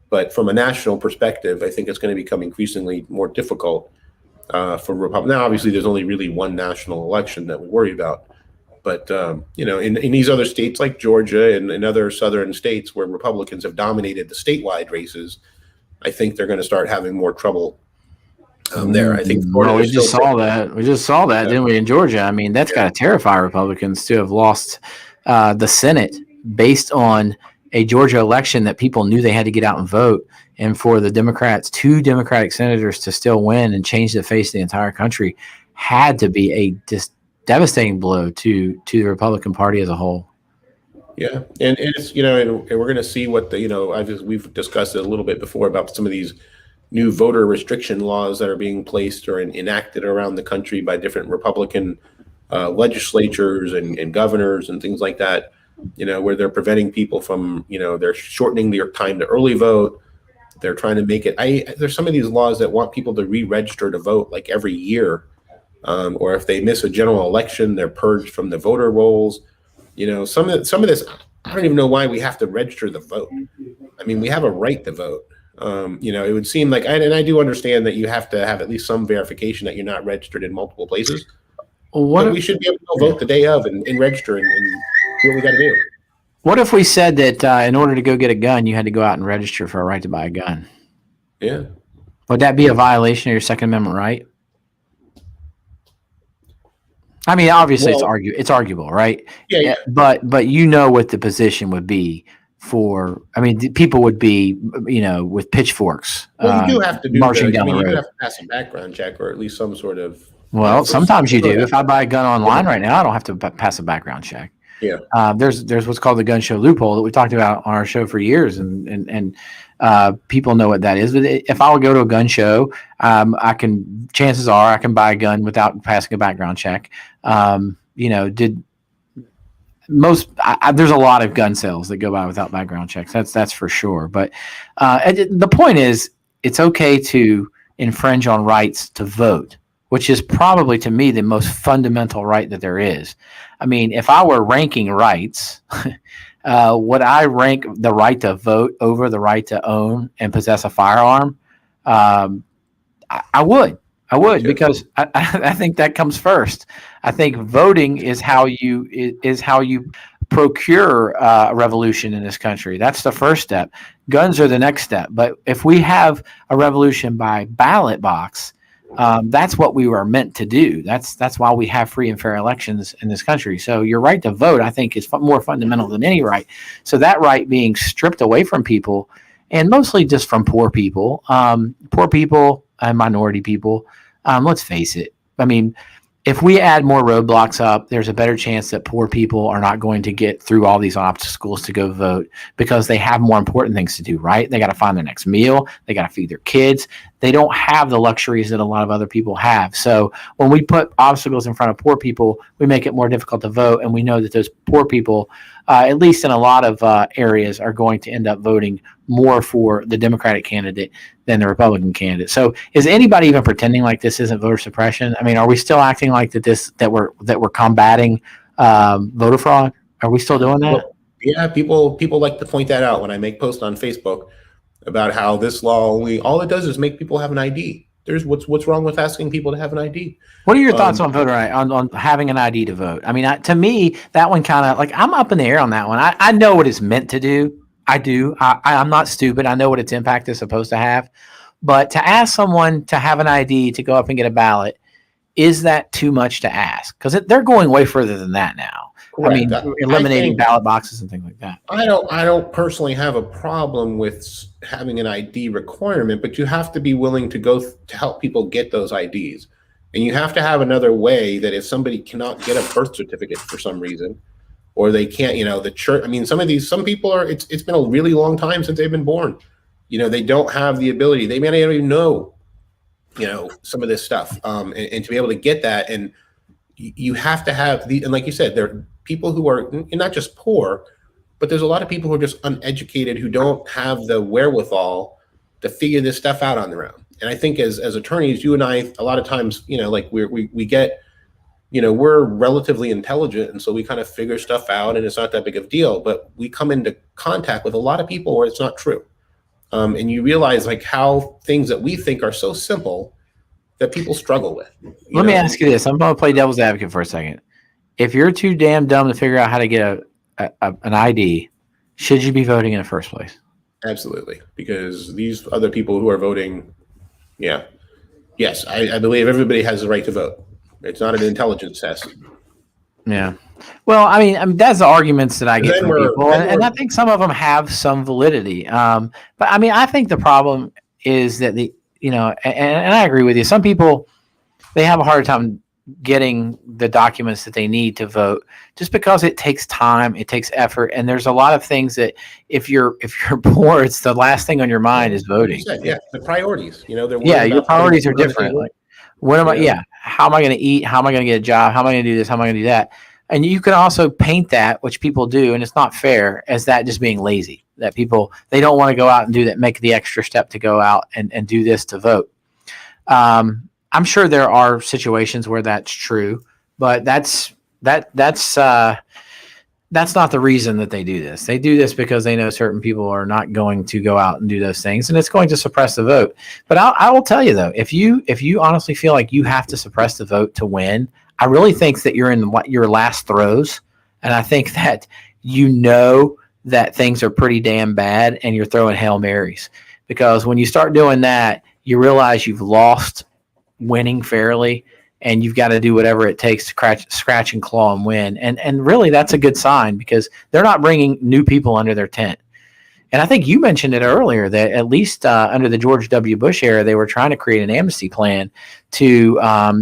But from a national perspective, I think it's going to become increasingly more difficult for Republicans. Now, obviously, there's only really one national election that we worry about. But, in these other states like Georgia and other southern states where Republicans have dominated the statewide races, I think they're going to start having more trouble there. I think we just saw that. We just saw that, didn't we, in Georgia? I mean, that's got to terrify Republicans to have lost the Senate based on a Georgia election that people knew they had to get out and vote. And for the two Democratic senators to still win and change the face of the entire country had to be a devastating blow to the Republican Party as a whole. Yeah, and it's and we're going to see what we've discussed it a little bit before about some of these new voter restriction laws that are being placed or enacted around the country by different Republican legislatures and governors and things like that. Where they're preventing people from they're shortening their time to early vote. They're trying to make it. There's some of these laws that want people to re-register to vote like every year. Or if they miss a general election, they're purged from the voter rolls. Some of this, I don't even know why we have to register to vote. I mean, we have a right to vote. It would seem like, and I do understand that you have to have at least some verification that you're not registered in multiple places. But we should be able to go vote the day of and register and do what we got to do. What if we said that in order to go get a gun, you had to go out and register for a right to buy a gun? Yeah. Would that be a violation of your Second Amendment right? I mean, obviously, it's arguable, right? Yeah. But what the position would be for. I mean, people would be, with pitchforks. Well, you do have to marching down the road. You have to pass a background check or at least some sort of. Well, sometimes you do. If I buy a gun online right now, I don't have to pass a background check. Yeah. There's what's called the gun show loophole that we talked about on our show for years, and people know what that is. But if I would go to a gun show, chances are I can buy a gun without passing a background check. There's a lot of gun sales that go by without background checks. That's for sure. But the point is, it's okay to infringe on rights to vote, which is probably, to me, the most fundamental right that there is. I mean, if I were ranking rights, would I rank the right to vote over the right to own and possess a firearm? I would, because I think that comes first. I think voting is how you procure a revolution in this country. That's the first step. Guns are the next step. But if we have a revolution by ballot box, that's what we were meant to do. That's why we have free and fair elections in this country. So your right to vote, I think, is more fundamental than any right. So that right being stripped away from people, and mostly just from poor people and minority people. Let's face it. I mean, if we add more roadblocks up, there's a better chance that poor people are not going to get through all these obstacles to go vote because they have more important things to do, right? They got to find their next meal. They got to feed their kids. They don't have the luxuries that a lot of other people have. So when we put obstacles in front of poor people, we make it more difficult to vote. And we know that those poor people, at least in a lot of areas, are going to end up voting more for the Democratic candidate than the Republican candidate. So is anybody even pretending like this isn't voter suppression? I mean, are we still acting like that we're combating voter fraud? Are we still doing that? Well, yeah, people like to point that out when I make posts on Facebook about how this law all it does is make people have an ID. There's what's wrong with asking people to have an ID? What are your thoughts on voter on having an ID to vote? I mean, to me, that one kind of like I'm up in the air on that one. I know what it's meant to do. I do. I'm not stupid. I know what its impact is supposed to have. But to ask someone to have an ID to go up and get a ballot, is that too much to ask? Because they're going way further than that now. Correct. I mean, eliminating ballot boxes and things like that. I don't personally have a problem with having an ID requirement, but you have to be willing to go to help people get those IDs. And you have to have another way that if somebody cannot get a birth certificate for some reason, or they can't, the church, I mean, some people are, it's been a really long time since they've been born. They don't have the ability. They may not even know, some of this stuff. And to be able to get that, and you have to have and like you said, there are people who are not just poor, but there's a lot of people who are just uneducated, who don't have the wherewithal to figure this stuff out on their own. And I think as attorneys, you and I, a lot of times, like we get, we're relatively intelligent, and so we kind of figure stuff out, and it's not that big of a deal. But we come into contact with a lot of people where it's not true, and you realize like how things that we think are so simple that people struggle with. Let me ask you this: I'm going to play devil's advocate for a second. If you're too damn dumb to figure out how to get an ID, should you be voting in the first place? Absolutely, because these other people who are voting, yes, I believe everybody has the right to vote. It's not an intelligence test. Yeah. Well, I mean that's the arguments that I get from people, and I think some of them have some validity. But I mean, I think the problem is that and I agree with you. Some people, they have a hard time getting the documents that they need to vote, just because it takes time, it takes effort, and there's a lot of things that if you're poor, it's the last thing on your mind is voting. Yeah, the priorities. Your priorities are different. Like, what am I? Yeah, how am I going to eat? How am I going to get a job? How am I going to do this? How am I going to do that? And you can also paint that, which people do, and it's not fair, as that just being lazy. That people, they don't want to go out and do that, make the extra step to go out and do this to vote. I'm sure there are situations where that's true, but that's not the reason that they do this. They do this because they know certain people are not going to go out and do those things, and it's going to suppress the vote. But I will tell you though, if you honestly feel like you have to suppress the vote to win, I really think that you're in your last throws, and I think that that things are pretty damn bad, and you're throwing Hail Marys, because when you start doing that, you realize you've lost winning fairly, and you've got to do whatever it takes to scratch and claw and win. And really, that's a good sign, because they're not bringing new people under their tent. And I think you mentioned it earlier that at least under the George W. Bush era, they were trying to create an amnesty plan to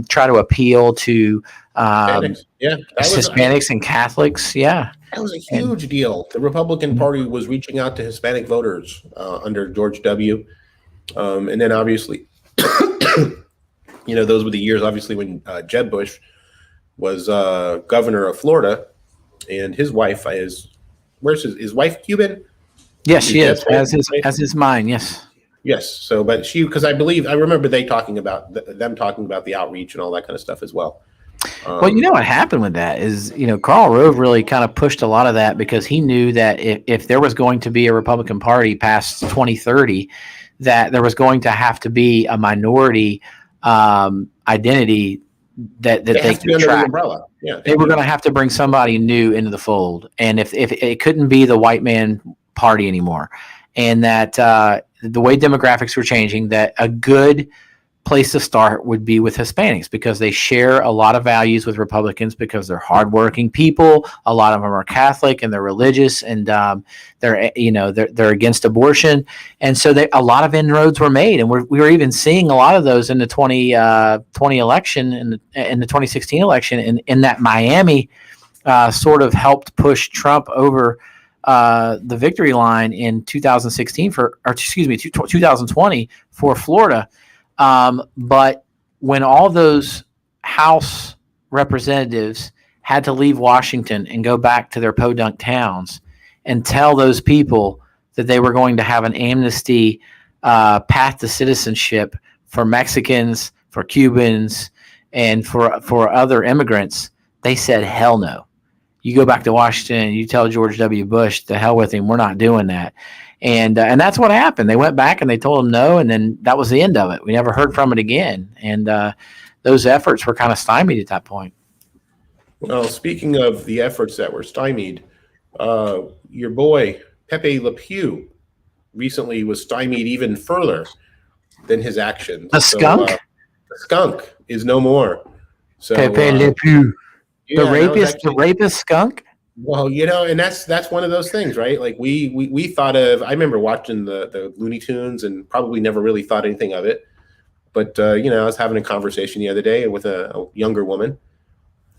try to appeal to Hispanics and Catholics. Yeah. That was a huge deal. The Republican Party was reaching out to Hispanic voters under George W. And then obviously, those were the years, obviously, when Jeb Bush was governor of Florida, and his wife is wife Cuban? Yes, she is, as is mine. Yes. Yes. So, but because I remember them talking about the outreach and all that kind of stuff as well. Well, what happened with that is, Karl Rove really kind of pushed a lot of that, because he knew that if there was going to be a Republican Party past 2030, that there was going to have to be a minority identity that they could track. Yeah, they were going to have to bring somebody new into the fold, and if it couldn't be the white man party anymore, and that the way demographics were changing, that a good place to start would be with Hispanics because they share a lot of values with Republicans because they're hardworking people. A lot of them are Catholic and they're religious, and they're against abortion, and so a lot of inroads were made, and we were even seeing a lot of those in the 2020 election and in the 2016 election, in that Miami sort of helped push Trump over the victory line in 2020 for Florida. But when all those House representatives had to leave Washington and go back to their podunk towns and tell those people that they were going to have an amnesty path to citizenship for Mexicans, for Cubans, and for other immigrants, they said, hell no. You go back to Washington, you tell George W. Bush, to hell with him, we're not doing that. And that's what happened. They went back and they told him no, and then that was the end of it. We never heard from it again. And those efforts were kind of stymied at that point. Well, speaking of the efforts that were stymied, your boy, Pepe Le Pew, recently was stymied even further than his actions. The skunk? The skunk is no more. So, Pepe Le Pew. Yeah, the rapist skunk? Well, and that's one of those things, right? Like we thought of, I remember watching the Looney Tunes and probably never really thought anything of it. But, I was having a conversation the other day with a younger woman,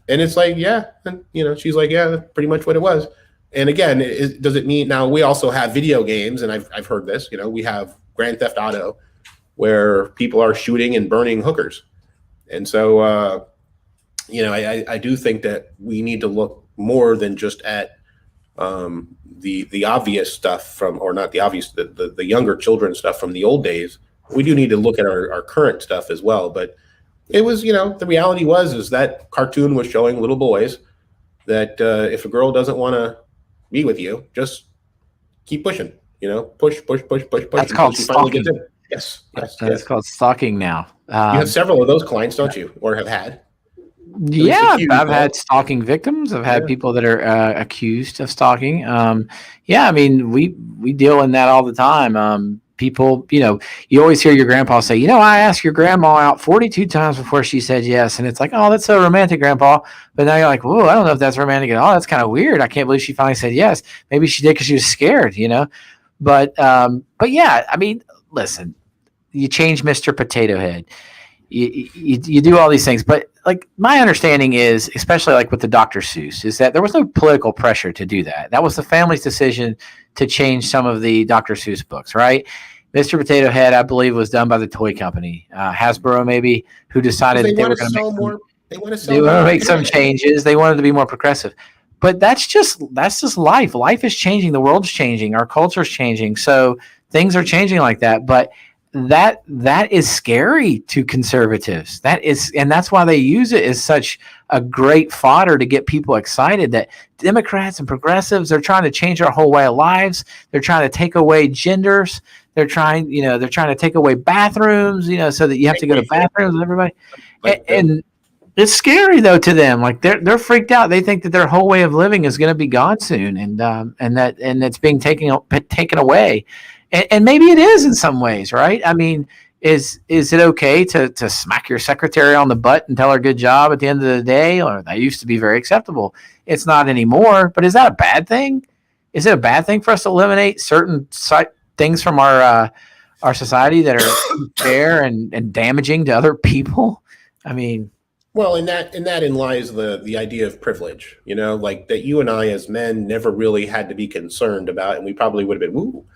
and it's like, yeah. And, she's like, yeah, that's pretty much what it was. And again, does it mean now we also have video games, and I've heard this, we have Grand Theft Auto where people are shooting and burning hookers. And so, I do think that we need to look more than just at the obvious stuff or not the obvious, the younger children stuff from the old days. We do need to look at our current stuff as well. But it was, the reality is that cartoon was showing little boys that if a girl doesn't want to be with you, just keep pushing, push. That's called stalking. Yes. That's called stalking now. You have several of those clients, don't you? Or have had? Yeah, I've had stalking victims. I've had people that are accused of stalking. I mean, we deal in that all the time. People, you always hear your grandpa say, I asked your grandma out 42 times before she said yes. And it's like, oh, that's so romantic, grandpa. But now you're like, whoa, I don't know if that's romantic at all. That's kind of weird. I can't believe she finally said yes. Maybe she did because she was scared, But yeah, I mean, listen, you change Mr. Potato Head. You do all these things, but like my understanding is, especially like with the Dr. Seuss, is that there was no political pressure to do that. That was the family's decision to change some of the Dr. Seuss books, right? Mr. Potato Head, I believe, was done by the toy company, Hasbro maybe, who decided they were going to make some changes. They wanted to be more progressive, but that's just life. Life is changing. The world's changing. Our culture's changing. So things are changing like that, but that is scary to conservatives. And that's why they use it as such a great fodder to get people excited that Democrats and progressives are trying to change our whole way of lives. They're trying to take away genders. They're trying to take away bathrooms, so that you have to go to bathrooms with everybody. And it's scary though to them. Like they're freaked out. They think that their whole way of living is going to be gone soon, and it's being taken away. And maybe it is in some ways, right? I mean, is it okay to smack your secretary on the butt and tell her good job at the end of the day? Or that used to be very acceptable. It's not anymore. But is that a bad thing? Is it a bad thing for us to eliminate certain things from our society that are fair and damaging to other people? I mean, well, in that lies the idea of privilege. Like that you and I as men never really had to be concerned about, and we probably would have been woo.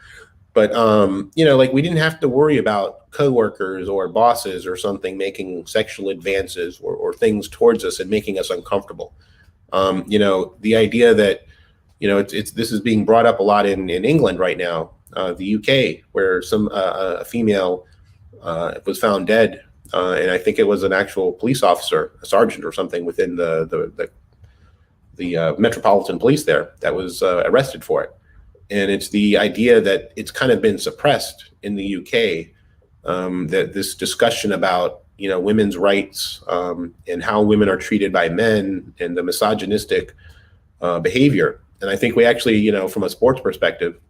But, like we didn't have to worry about coworkers or bosses or something making sexual advances or things towards us and making us uncomfortable. The idea that, this is being brought up a lot in England right now, the UK, where a female was found dead. And I think it was an actual police officer, a sergeant or something within the Metropolitan Police there that was arrested for it. And it's the idea that it's kind of been suppressed in the UK, that this discussion about, women's rights and how women are treated by men and the misogynistic behavior. And I think we actually, from a sports perspective,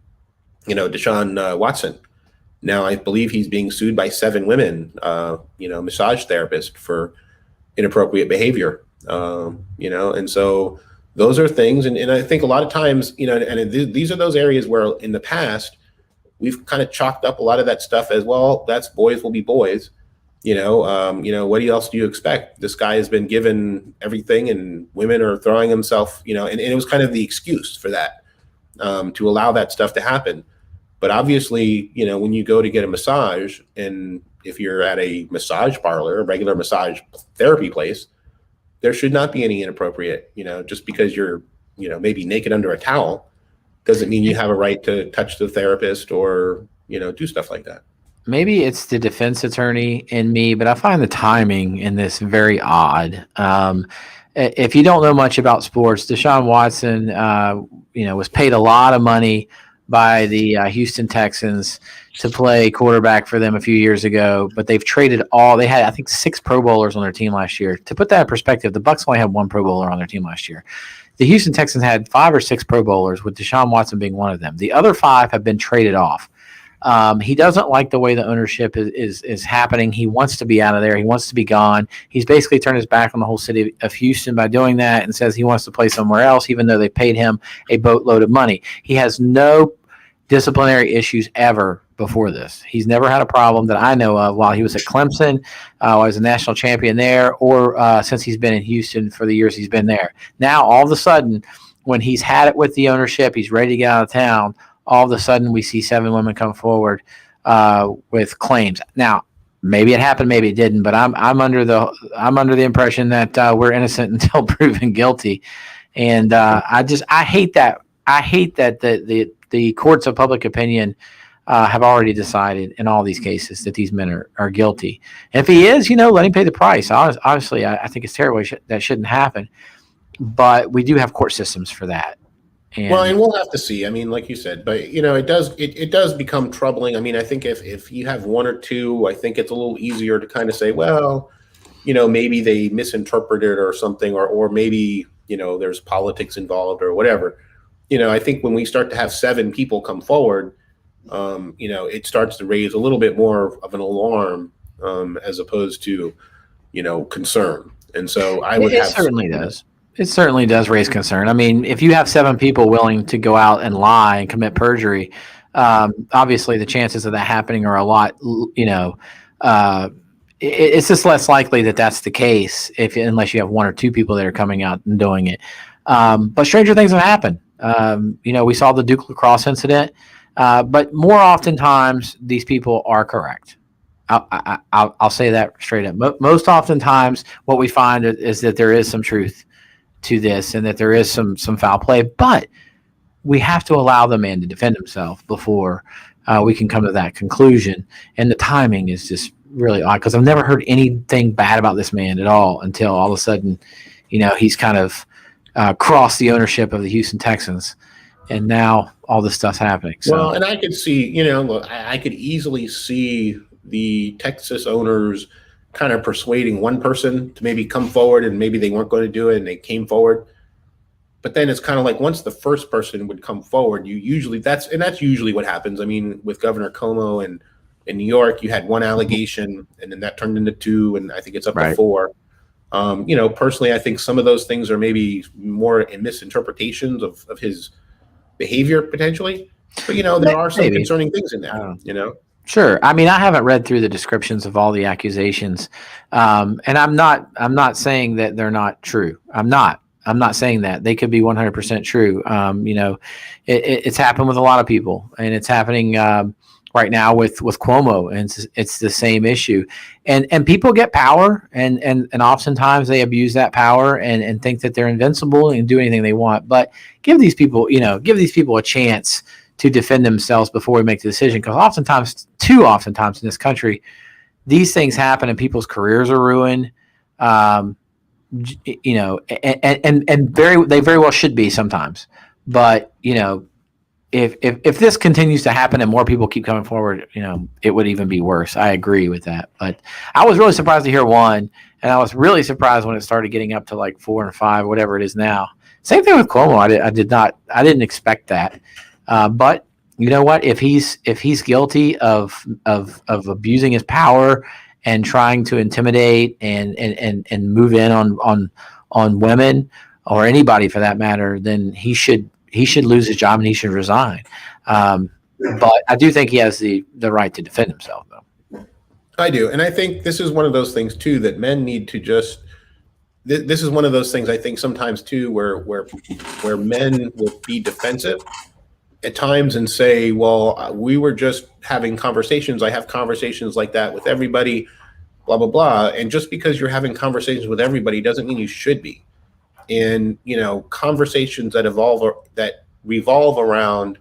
Deshaun Watson Now I believe he's being sued by 7 women, massage therapists for inappropriate behavior. And so those are things, and I think a lot of times, these are those areas where in the past we've kind of chalked up a lot of that stuff as, well, that's boys will be boys. What else do you expect? This guy has been given everything, and women are throwing himself, and it was kind of the excuse for that, to allow that stuff to happen. But obviously, when you go to get a massage, and if you're at a massage parlor, a regular massage therapy place, there should not be any inappropriate, just because you're, maybe naked under a towel doesn't mean you have a right to touch the therapist or, do stuff like that. Maybe it's the defense attorney in me, but I find the timing in this very odd. If you don't know much about sports, Deshaun Watson, was paid a lot of money by the Houston Texans to play quarterback for them a few years ago, but they've traded they had, I think, 6 Pro Bowlers on their team last year. To put that in perspective, the Bucs only had 1 Pro Bowler on their team last year. The Houston Texans had 5 or 6 Pro Bowlers, with Deshaun Watson being one of them. The other 5 have been traded off. He doesn't like the way the ownership is happening. He wants to be out of there. He wants to be gone. He's basically turned his back on the whole city of Houston by doing that, and says he wants to play somewhere else, even though they paid him a boatload of money. He has no disciplinary issues ever before this. He's never had a problem that I know of while he was at Clemson, while he was a national champion there, or since he's been in Houston for the years he's been there. Now, all of a sudden, when he's had it with the ownership, he's ready to get out of town, all of a sudden we see 7 women come forward with claims. Now, maybe it happened, maybe it didn't, but I'm under the impression that we're innocent until proven guilty, and I hate that. I hate that the courts of public opinion have already decided in all these cases that these men are guilty. And if he is, let him pay the price. Obviously, I think it's terrible. That shouldn't happen. But we do have court systems for that. And we'll have to see. I mean, like you said, but it does become troubling. I mean, I think if you have 1 or 2, I think it's a little easier to kind of say, well, maybe they misinterpreted or something, or maybe, there's politics involved or whatever. I think when we start to have 7 people come forward, it starts to raise a little bit more of an alarm, as opposed to, concern. And so it certainly does. It certainly does raise concern. I mean, if you have 7 people willing to go out and lie and commit perjury, obviously the chances of that happening are a lot, it's just less likely that that's the case unless you have 1 or 2 people that are coming out and doing it. But stranger things have happened. We saw the Duke lacrosse incident, but more oftentimes these people are correct. I'll say that straight up. Most oftentimes what we find is that there is some truth to this, and that there is some foul play, but we have to allow the man to defend himself before we can come to that conclusion. And the timing is just really odd, because I've never heard anything bad about this man at all until all of a sudden, he's kind of crossed the ownership of the Houston Texans, and now all this stuff's happening. So. Well, and I could see, I could easily see the Texas owners kind of persuading one person to maybe come forward, and maybe they weren't going to do it and they came forward. But then it's kind of like, once the first person would come forward, that's usually what happens. I mean, with Governor Cuomo and in New York, you had 1 allegation, and then that turned into 2, and I think it's up to 4. Personally, I think some of those things are maybe more in misinterpretations of his behavior potentially. But there are some concerning things in there. Sure. I mean, I haven't read through the descriptions of all the accusations, and I'm not saying that they're not true. I'm not saying that. They could be 100% true. It's happened with a lot of people, and it's happening right now with Cuomo, and it's the same issue. And people get power, and oftentimes they abuse that power and think that they're invincible and do anything they want. But give these people a chance to defend themselves before we make the decision, because too oftentimes in this country, these things happen and people's careers are ruined. And they very well should be sometimes. But if this continues to happen and more people keep coming forward, it would even be worse. I agree with that. But I was really surprised to hear 1, and I was really surprised when it started getting up to like 4 and 5, whatever it is now. Same thing with Cuomo. I didn't expect that. But you know what? If he's guilty of abusing his power and trying to intimidate and move in on women or anybody for that matter, then he should lose his job and he should resign. But I do think he has the right to defend himself, though. I do, and I think this is one of those things too that men need to just. This is one of those things I think sometimes too, where men will be defensive at times and say, "Well, we were just having conversations. I have conversations like that with everybody, blah blah blah." And just because you're having conversations with everybody doesn't mean you should be. And conversations that revolve around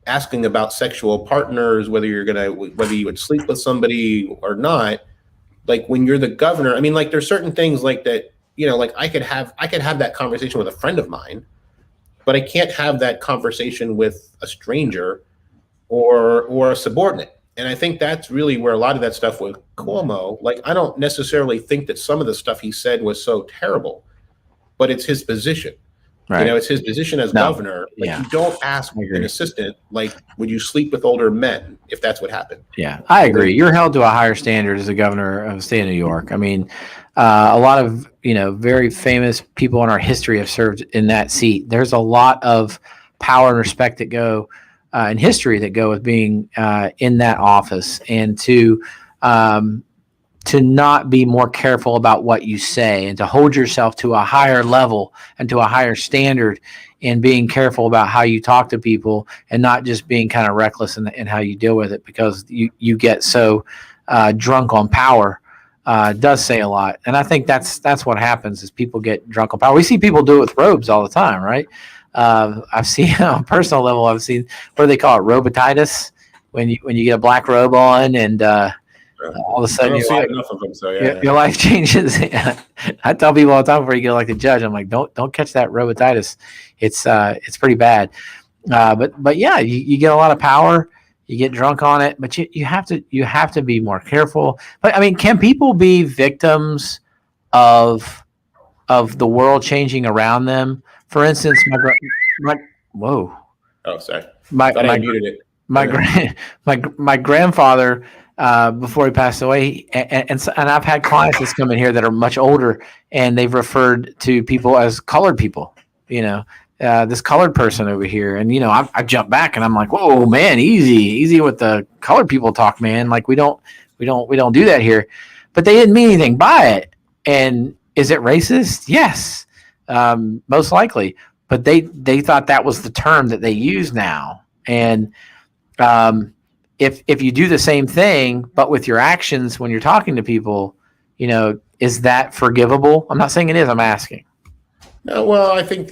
asking about sexual partners, whether you would sleep with somebody or not. Like when you're the governor, I mean, like there's certain things like that. Like I could have that conversation with a friend of mine, but I can't have that conversation with a stranger or a subordinate. And I think that's really where a lot of that stuff with Cuomo, like I don't necessarily think that some of the stuff he said was so terrible, but it's his position. Right. It's his position as governor. Like you don't ask an assistant, like, would you sleep with older men if that's what happened? Yeah, I agree. You're held to a higher standard as a governor of the state of New York. I mean, a lot of very famous people in our history have served in that seat. There's a lot of power and respect that go in history that go with being in that office, and to not be more careful about what you say and to hold yourself to a higher level and to a higher standard, and being careful about how you talk to people and not just being kind of reckless in how you deal with it because you get so drunk on power. Does say a lot. And I think that's what happens is people get drunk on power. We see people do it with robes all the time, right? I've seen on a personal level, I've seen what do they call it? Robotitis, when you get a black robe on and all of a sudden your life changes. I tell people all the time before you get elected judge, I'm like, don't catch that robotitis. It's pretty bad. But yeah, you get a lot of power. You get drunk on it, but you have to be more careful. But I mean, can people be victims of the world changing around them? For instance, whoa. Oh, sorry. I muted it. My grandfather, before he passed away, and I've had clients that's come in here that are much older, and they've referred to people as colored people. This colored person over here, and I jump back and I'm like, whoa, man, easy with the colored people talk, man. Like we don't do that here. But they didn't mean anything by it. And is it racist? Yes, most likely. But they thought that was the term that they use now. And if you do the same thing but with your actions when you're talking to people, is that forgivable? I'm not saying it is. I'm asking. No, well, I think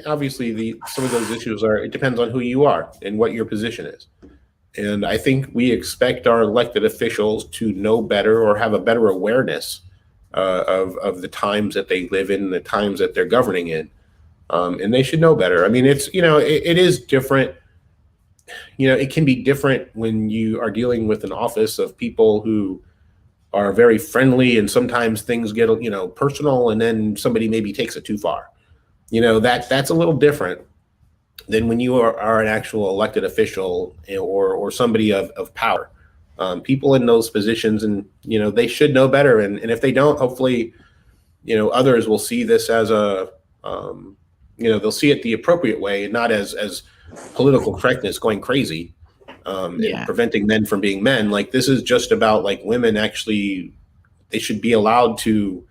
obviously some of those issues it depends on who you are and what your position is. And I think we expect our elected officials to know better or have a better awareness of the times that they live in, the times that they're governing in. And they should know better. I mean, it is different. It can be different when you are dealing with an office of people who are very friendly, and sometimes things get, personal, and then somebody maybe takes it too far. That's a little different than when you are an actual elected official or somebody of power. People in those positions, and they should know better. And if they don't, hopefully, others will see this as they'll see it the appropriate way, and not as political correctness going crazy, and preventing men from being men. Like this is just about like women actually, they should be allowed to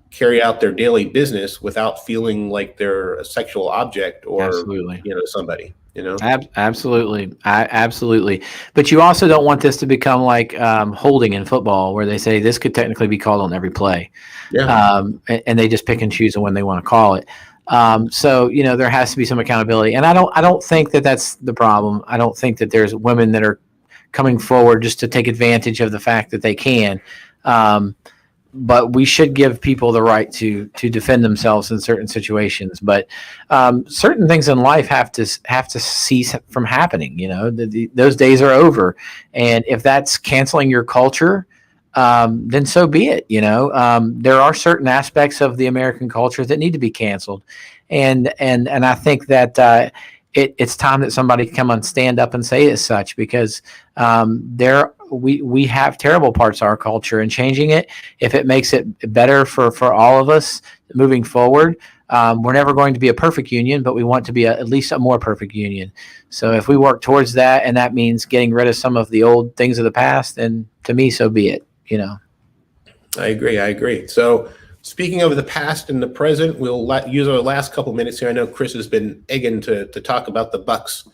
carry out their daily business without feeling like they're a sexual object or Absolutely. Somebody. Absolutely. Absolutely. But you also don't want this to become like holding in football, where they say this could technically be called on every play. Yeah. And they just pick and choose when they want to call it. So there has to be some accountability, and I don't think that that's the problem. I don't think that there's women that are coming forward just to take advantage of the fact that they can. But we should give people the right to defend themselves in certain situations. But certain things in life have to cease from happening. Those days are over, and if that's canceling your culture, then so be it. There are certain aspects of the American culture that need to be canceled, and I think that it's time that somebody can come and stand up and say as such, because we have terrible parts of our culture, and changing it, if it makes it better for all of us moving forward. We're never going to be a perfect union, but we want to be at least a more perfect union. So if we work towards that, and that means getting rid of some of the old things of the past, then to me, so be it. I agree. So speaking of the past and the present, we'll use our last couple minutes here. I know Kris has been egging to talk about the Bucks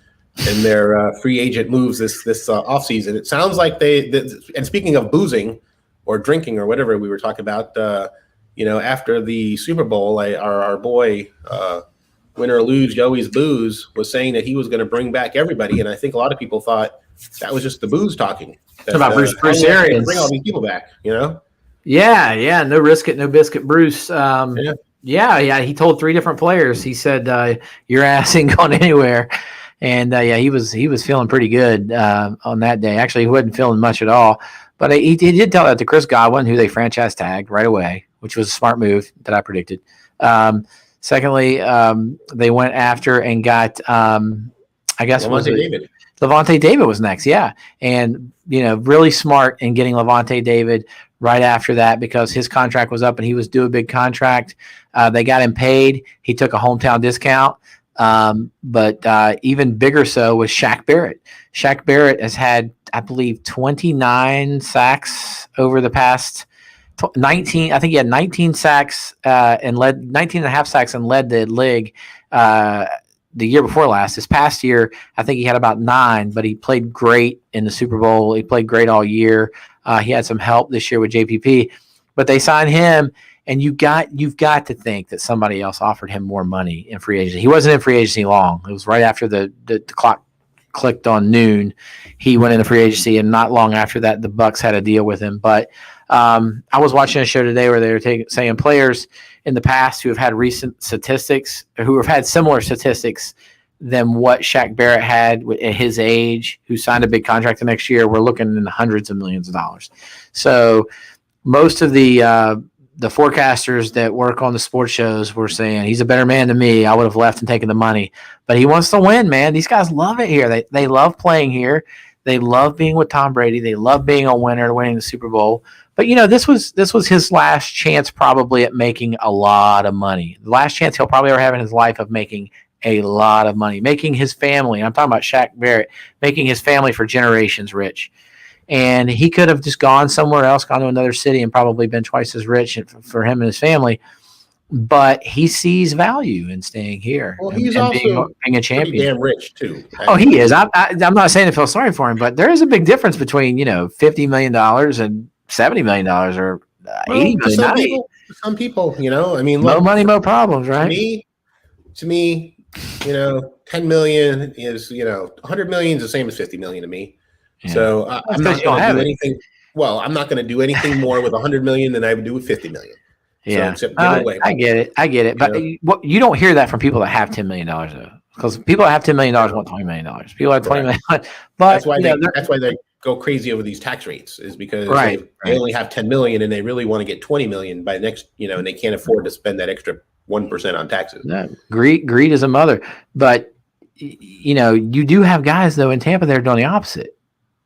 and their free agent moves this offseason. It sounds like and speaking of boozing or drinking or whatever we were talking about, after the Super Bowl, our boy, win or lose, you always booze, was saying that he was going to bring back everybody. And I think a lot of people thought that was just the booze talking. That, about Bruce Arians. Bring all these people back, Yeah. No risk it, no biscuit, Bruce. Yeah. He told 3 different players. He said, "Your ass ain't going anywhere." And he was feeling pretty good on that day. Actually, he wasn't feeling much at all. But he did tell that to Chris Godwin, who they franchise tagged right away, which was a smart move that I predicted. Secondly, they went after and got, I guess, Levante David was next. Yeah. And, really smart in getting Levante David right after that, because his contract was up and he was due a big contract. They got him paid. He took a hometown discount. But even bigger so was Shaq Barrett. Shaq Barrett has had, I believe, 29 sacks over the past 19. I think he had 19 sacks and led 19 and a half sacks and led the league the year before last. This past year, I think he had about 9, but he played great in the Super Bowl. He played great all year. He had some help this year with JPP, but they signed him. And you've got to think that somebody else offered him more money in free agency. He wasn't in free agency long. It was right after the clock clicked on noon. He went into free agency, and not long after that, the Bucks had a deal with him. But I was watching a show today where they were saying players in the past who have had recent statistics, who have had similar statistics than what Shaq Barrett had at his age, who signed a big contract the next year, we're looking in the hundreds of millions of dollars. So most of the forecasters that work on the sports shows were saying he's a better man than me. I would have left and taken the money, but he wants to win, man. These guys love it here. They love playing here. They love being with Tom Brady. They love being a winner, winning the Super Bowl. But this was his last chance probably at making a lot of money. The last chance he'll probably ever have in his life of making a lot of money, making his family. I'm talking about Shaq Barrett, making his family for generations rich. And he could have just gone somewhere else, gone to another city, and probably been twice as rich for him and his family. But he sees value in staying here. Well, he's also being a champion. Pretty damn rich too. Oh, he is. I'm not saying to feel sorry for him, but there is a big difference between $50 million and $70 million or $80 million. Some people, I mean, look, no money, no problems, right? To me, 10 million is, 100 million is the same as 50 million to me. Yeah. So I'm not going to do anything. Well, I'm not going to do anything more with 100 million than I would do with 50 million. Yeah, so I get it. But you don't hear that from people that have $10 million though, because people that have $10 million want $20 million. People have $20 million, but that's why they go crazy over these tax rates, is because they only have 10 million and they really want to get 20 million by next, and they can't afford to spend that extra 1% on taxes. No, greed is a mother. But you do have guys though in Tampa that are doing the opposite.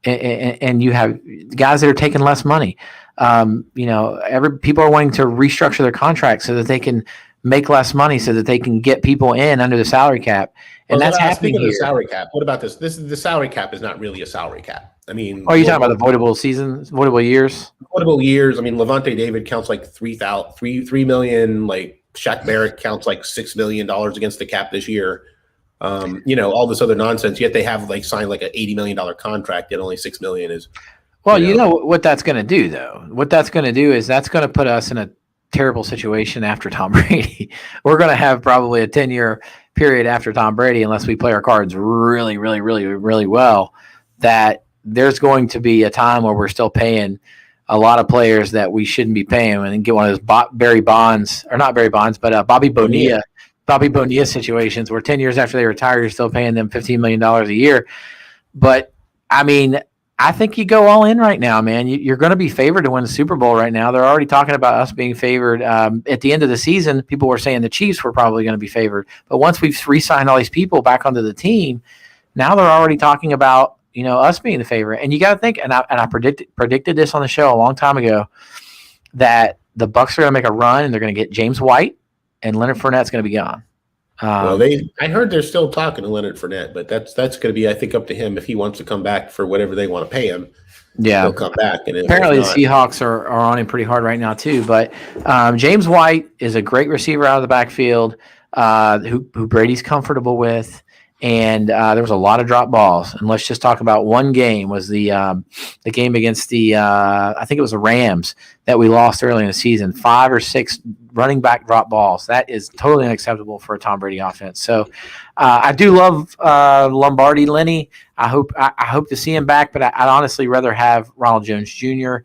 And you have guys that are taking less money. People are wanting to restructure their contracts so that they can make less money, so that they can get people in under the salary cap. And that's happening here. Speaking of the salary cap, what about this? The salary cap is not really a salary cap. I mean, are you talking about the voidable seasons, voidable years? Voidable years. I mean, Levante David counts like 3 million. Like Shaq Barrett counts like $6 million against the cap this year. All this other nonsense, yet they have signed like an $80 million contract, yet only $6 million is. Well, what that's going to do though. What that's going to do is that's going to put us in a terrible situation after Tom Brady. We're going to have probably a 10-year period after Tom Brady, unless we play our cards really, really, really, really well, that there's going to be a time where we're still paying a lot of players that we shouldn't be paying, and get one of those Bobby Bonilla situations where 10 years after they retire, you're still paying them $15 million a year. But I mean, I think you go all in right now, man. You're going to be favored to win the Super Bowl right now. They're already talking about us being favored. At the end of the season, people were saying the Chiefs were probably going to be favored. But once we've re-signed all these people back onto the team, now they're already talking about us being the favorite. And you got to think, and I predicted this on the show a long time ago, that the Bucs are going to make a run and they're going to get James White and Leonard Fournette's going to be gone. I heard they're still talking to Leonard Fournette, but that's going to be, I think, up to him if he wants to come back for whatever they want to pay him. Yeah, he'll come back. And apparently the Seahawks are on him pretty hard right now too. But James White is a great receiver out of the backfield, who Brady's comfortable with. And there was a lot of drop balls. And let's just talk about one game, was the game against I think it was the Rams that we lost early in the season. 5 or 6 running back drop balls. That is totally unacceptable for a Tom Brady offense. So I do love Lombardi Lenny. I hope to see him back, but I'd honestly rather have Ronald Jones Jr.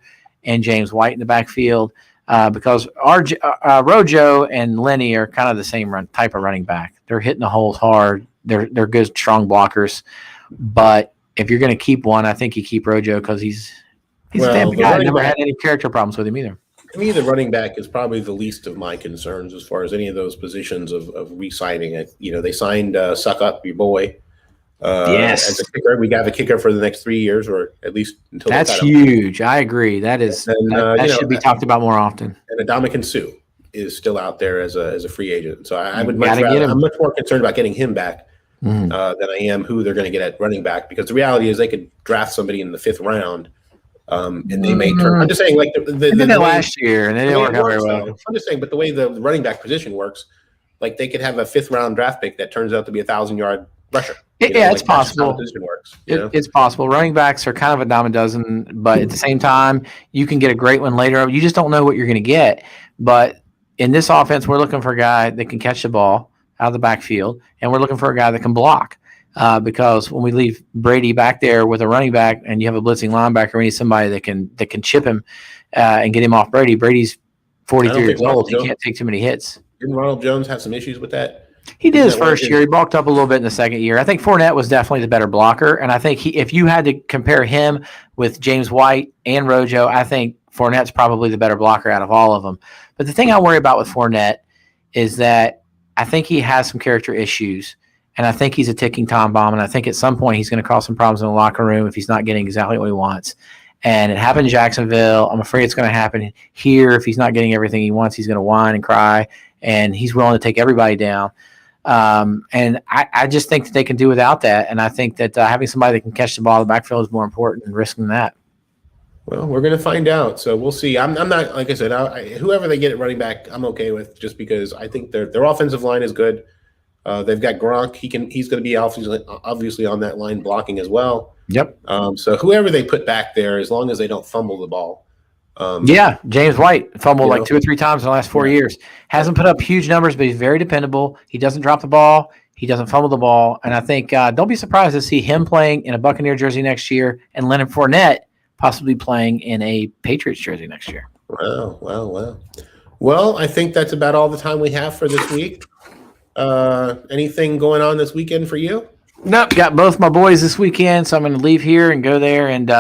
and James White in the backfield because Rojo and Lenny are kind of the same type of running back. They're hitting the holes hard. They're good, strong blockers. But if you're going to keep one, I think you keep Rojo because he's a damn guy. I never had any character problems with him either. To me, the running back is probably the least of my concerns as far as any of those positions of re-signing it. They signed Suck Up, your boy. Yes. As a kicker. We got a kicker for the next 3 years, or at least until that's huge. I agree. That is that should be talked about more often. And Adamakin Sue is still out there as a free agent. So I would I'm much more concerned about getting him back than I am who they're going to get at running back, because the reality is they could draft somebody in the 5th round. And they may turn. I'm just saying, like they did that last year, and they didn't work out very well. I'm just saying, but the way the running back position works, like they could have a 5th round draft pick that turns out to be a 1,000-yard rusher. It's possible. Works, it's possible. Running backs are kind of a dime a dozen, but at the same time, you can get a great one later. You just don't know what you're going to get. But in this offense, we're looking for a guy that can catch the ball out of the backfield, and we're looking for a guy that can block. Because when we leave Brady back there with a running back and you have a blitzing linebacker, we need somebody that can chip him and get him off Brady. Brady's 43 years old. He can't take too many hits. Didn't Ronald Jones have some issues with that? He did his first year. He bulked up a little bit in the second year. I think Fournette was definitely the better blocker, and I think if you had to compare him with James White and Rojo, I think Fournette's probably the better blocker out of all of them. But the thing I worry about with Fournette is that I think he has some character issues. And I think he's a ticking time bomb. And I think at some point he's going to cause some problems in the locker room if he's not getting exactly what he wants. And it happened in Jacksonville. I'm afraid it's going to happen here. If he's not getting everything he wants, he's going to whine and cry. And he's willing to take everybody down. And I just think that they can do without that. And I think that having somebody that can catch the ball in the backfield is more important than risking that. Well, we're going to find out. So we'll see. I'm not, like I said, whoever they get at running back, I'm okay with, just because I think their offensive line is good. They've got Gronk. He's going to be obviously on that line blocking as well. Yep. So whoever they put back there, as long as they don't fumble the ball. James White fumbled like 2 or 3 times in the last 4 years. Hasn't put up huge numbers, but he's very dependable. He doesn't drop the ball. He doesn't fumble the ball. And I think don't be surprised to see him playing in a Buccaneer jersey next year and Leonard Fournette possibly playing in a Patriots jersey next year. Wow. Well, I think that's about all the time we have for this week. Anything going on this weekend for you? Nope, got both my boys this weekend, so I'm going to leave here and go there and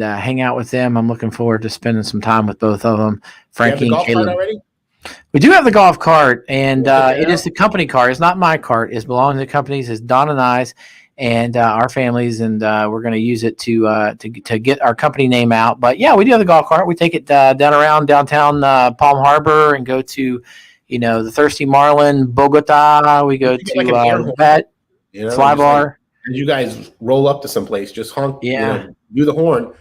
hang out with them. I'm looking forward to spending some time with both of them. Frankie and Caleb. Already? We do have the golf cart, and it is the company cart. It's not my cart. It belongs to the companies. It's Don and I's and our families, and we're going to use it to get our company name out. But yeah, we do have the golf cart. We take it down around downtown Palm Harbor and go to the Thirsty Marlin, Bogota. We go to that Fly Bar. And you guys roll up to someplace, just honk, do the horn.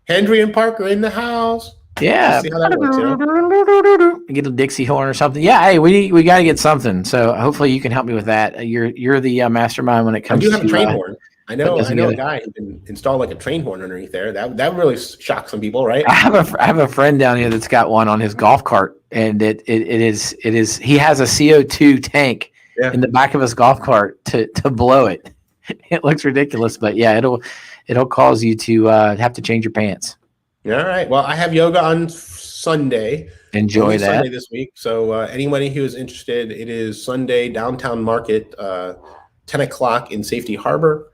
Hendry and Parker in the house. Yeah. See how that works, Get a Dixie horn or something. Yeah, hey, we got to get something. So hopefully you can help me with that. You're the mastermind when it comes to. I do have a train horn. I know a guy who can install like a train horn underneath there. That really shocks some people, right? I have a friend down here that's got one on his golf cart, and it is he has a CO2 tank in the back of his golf cart to blow it. It looks ridiculous, but yeah, it'll cause you to have to change your pants. All right. Well, I have yoga on Sunday. Enjoy that. Sunday this week. So anybody who is interested, it is Sunday, Downtown Market, 10 o'clock in Safety Harbor.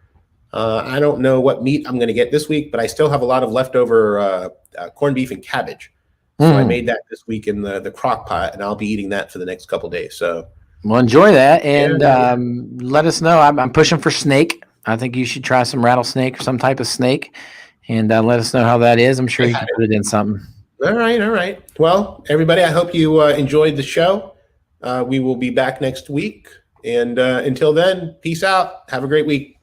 I don't know what meat I'm going to get this week, but I still have a lot of leftover corned beef and cabbage. So I made that this week in the crock pot, and I'll be eating that for the next couple days. So, well, enjoy that, and let us know. I'm pushing for snake. I think you should try some rattlesnake or some type of snake, and let us know how that is. I'm sure you can put it in something. All right. Well, everybody, I hope you enjoyed the show. We will be back next week, and until then, peace out. Have a great week.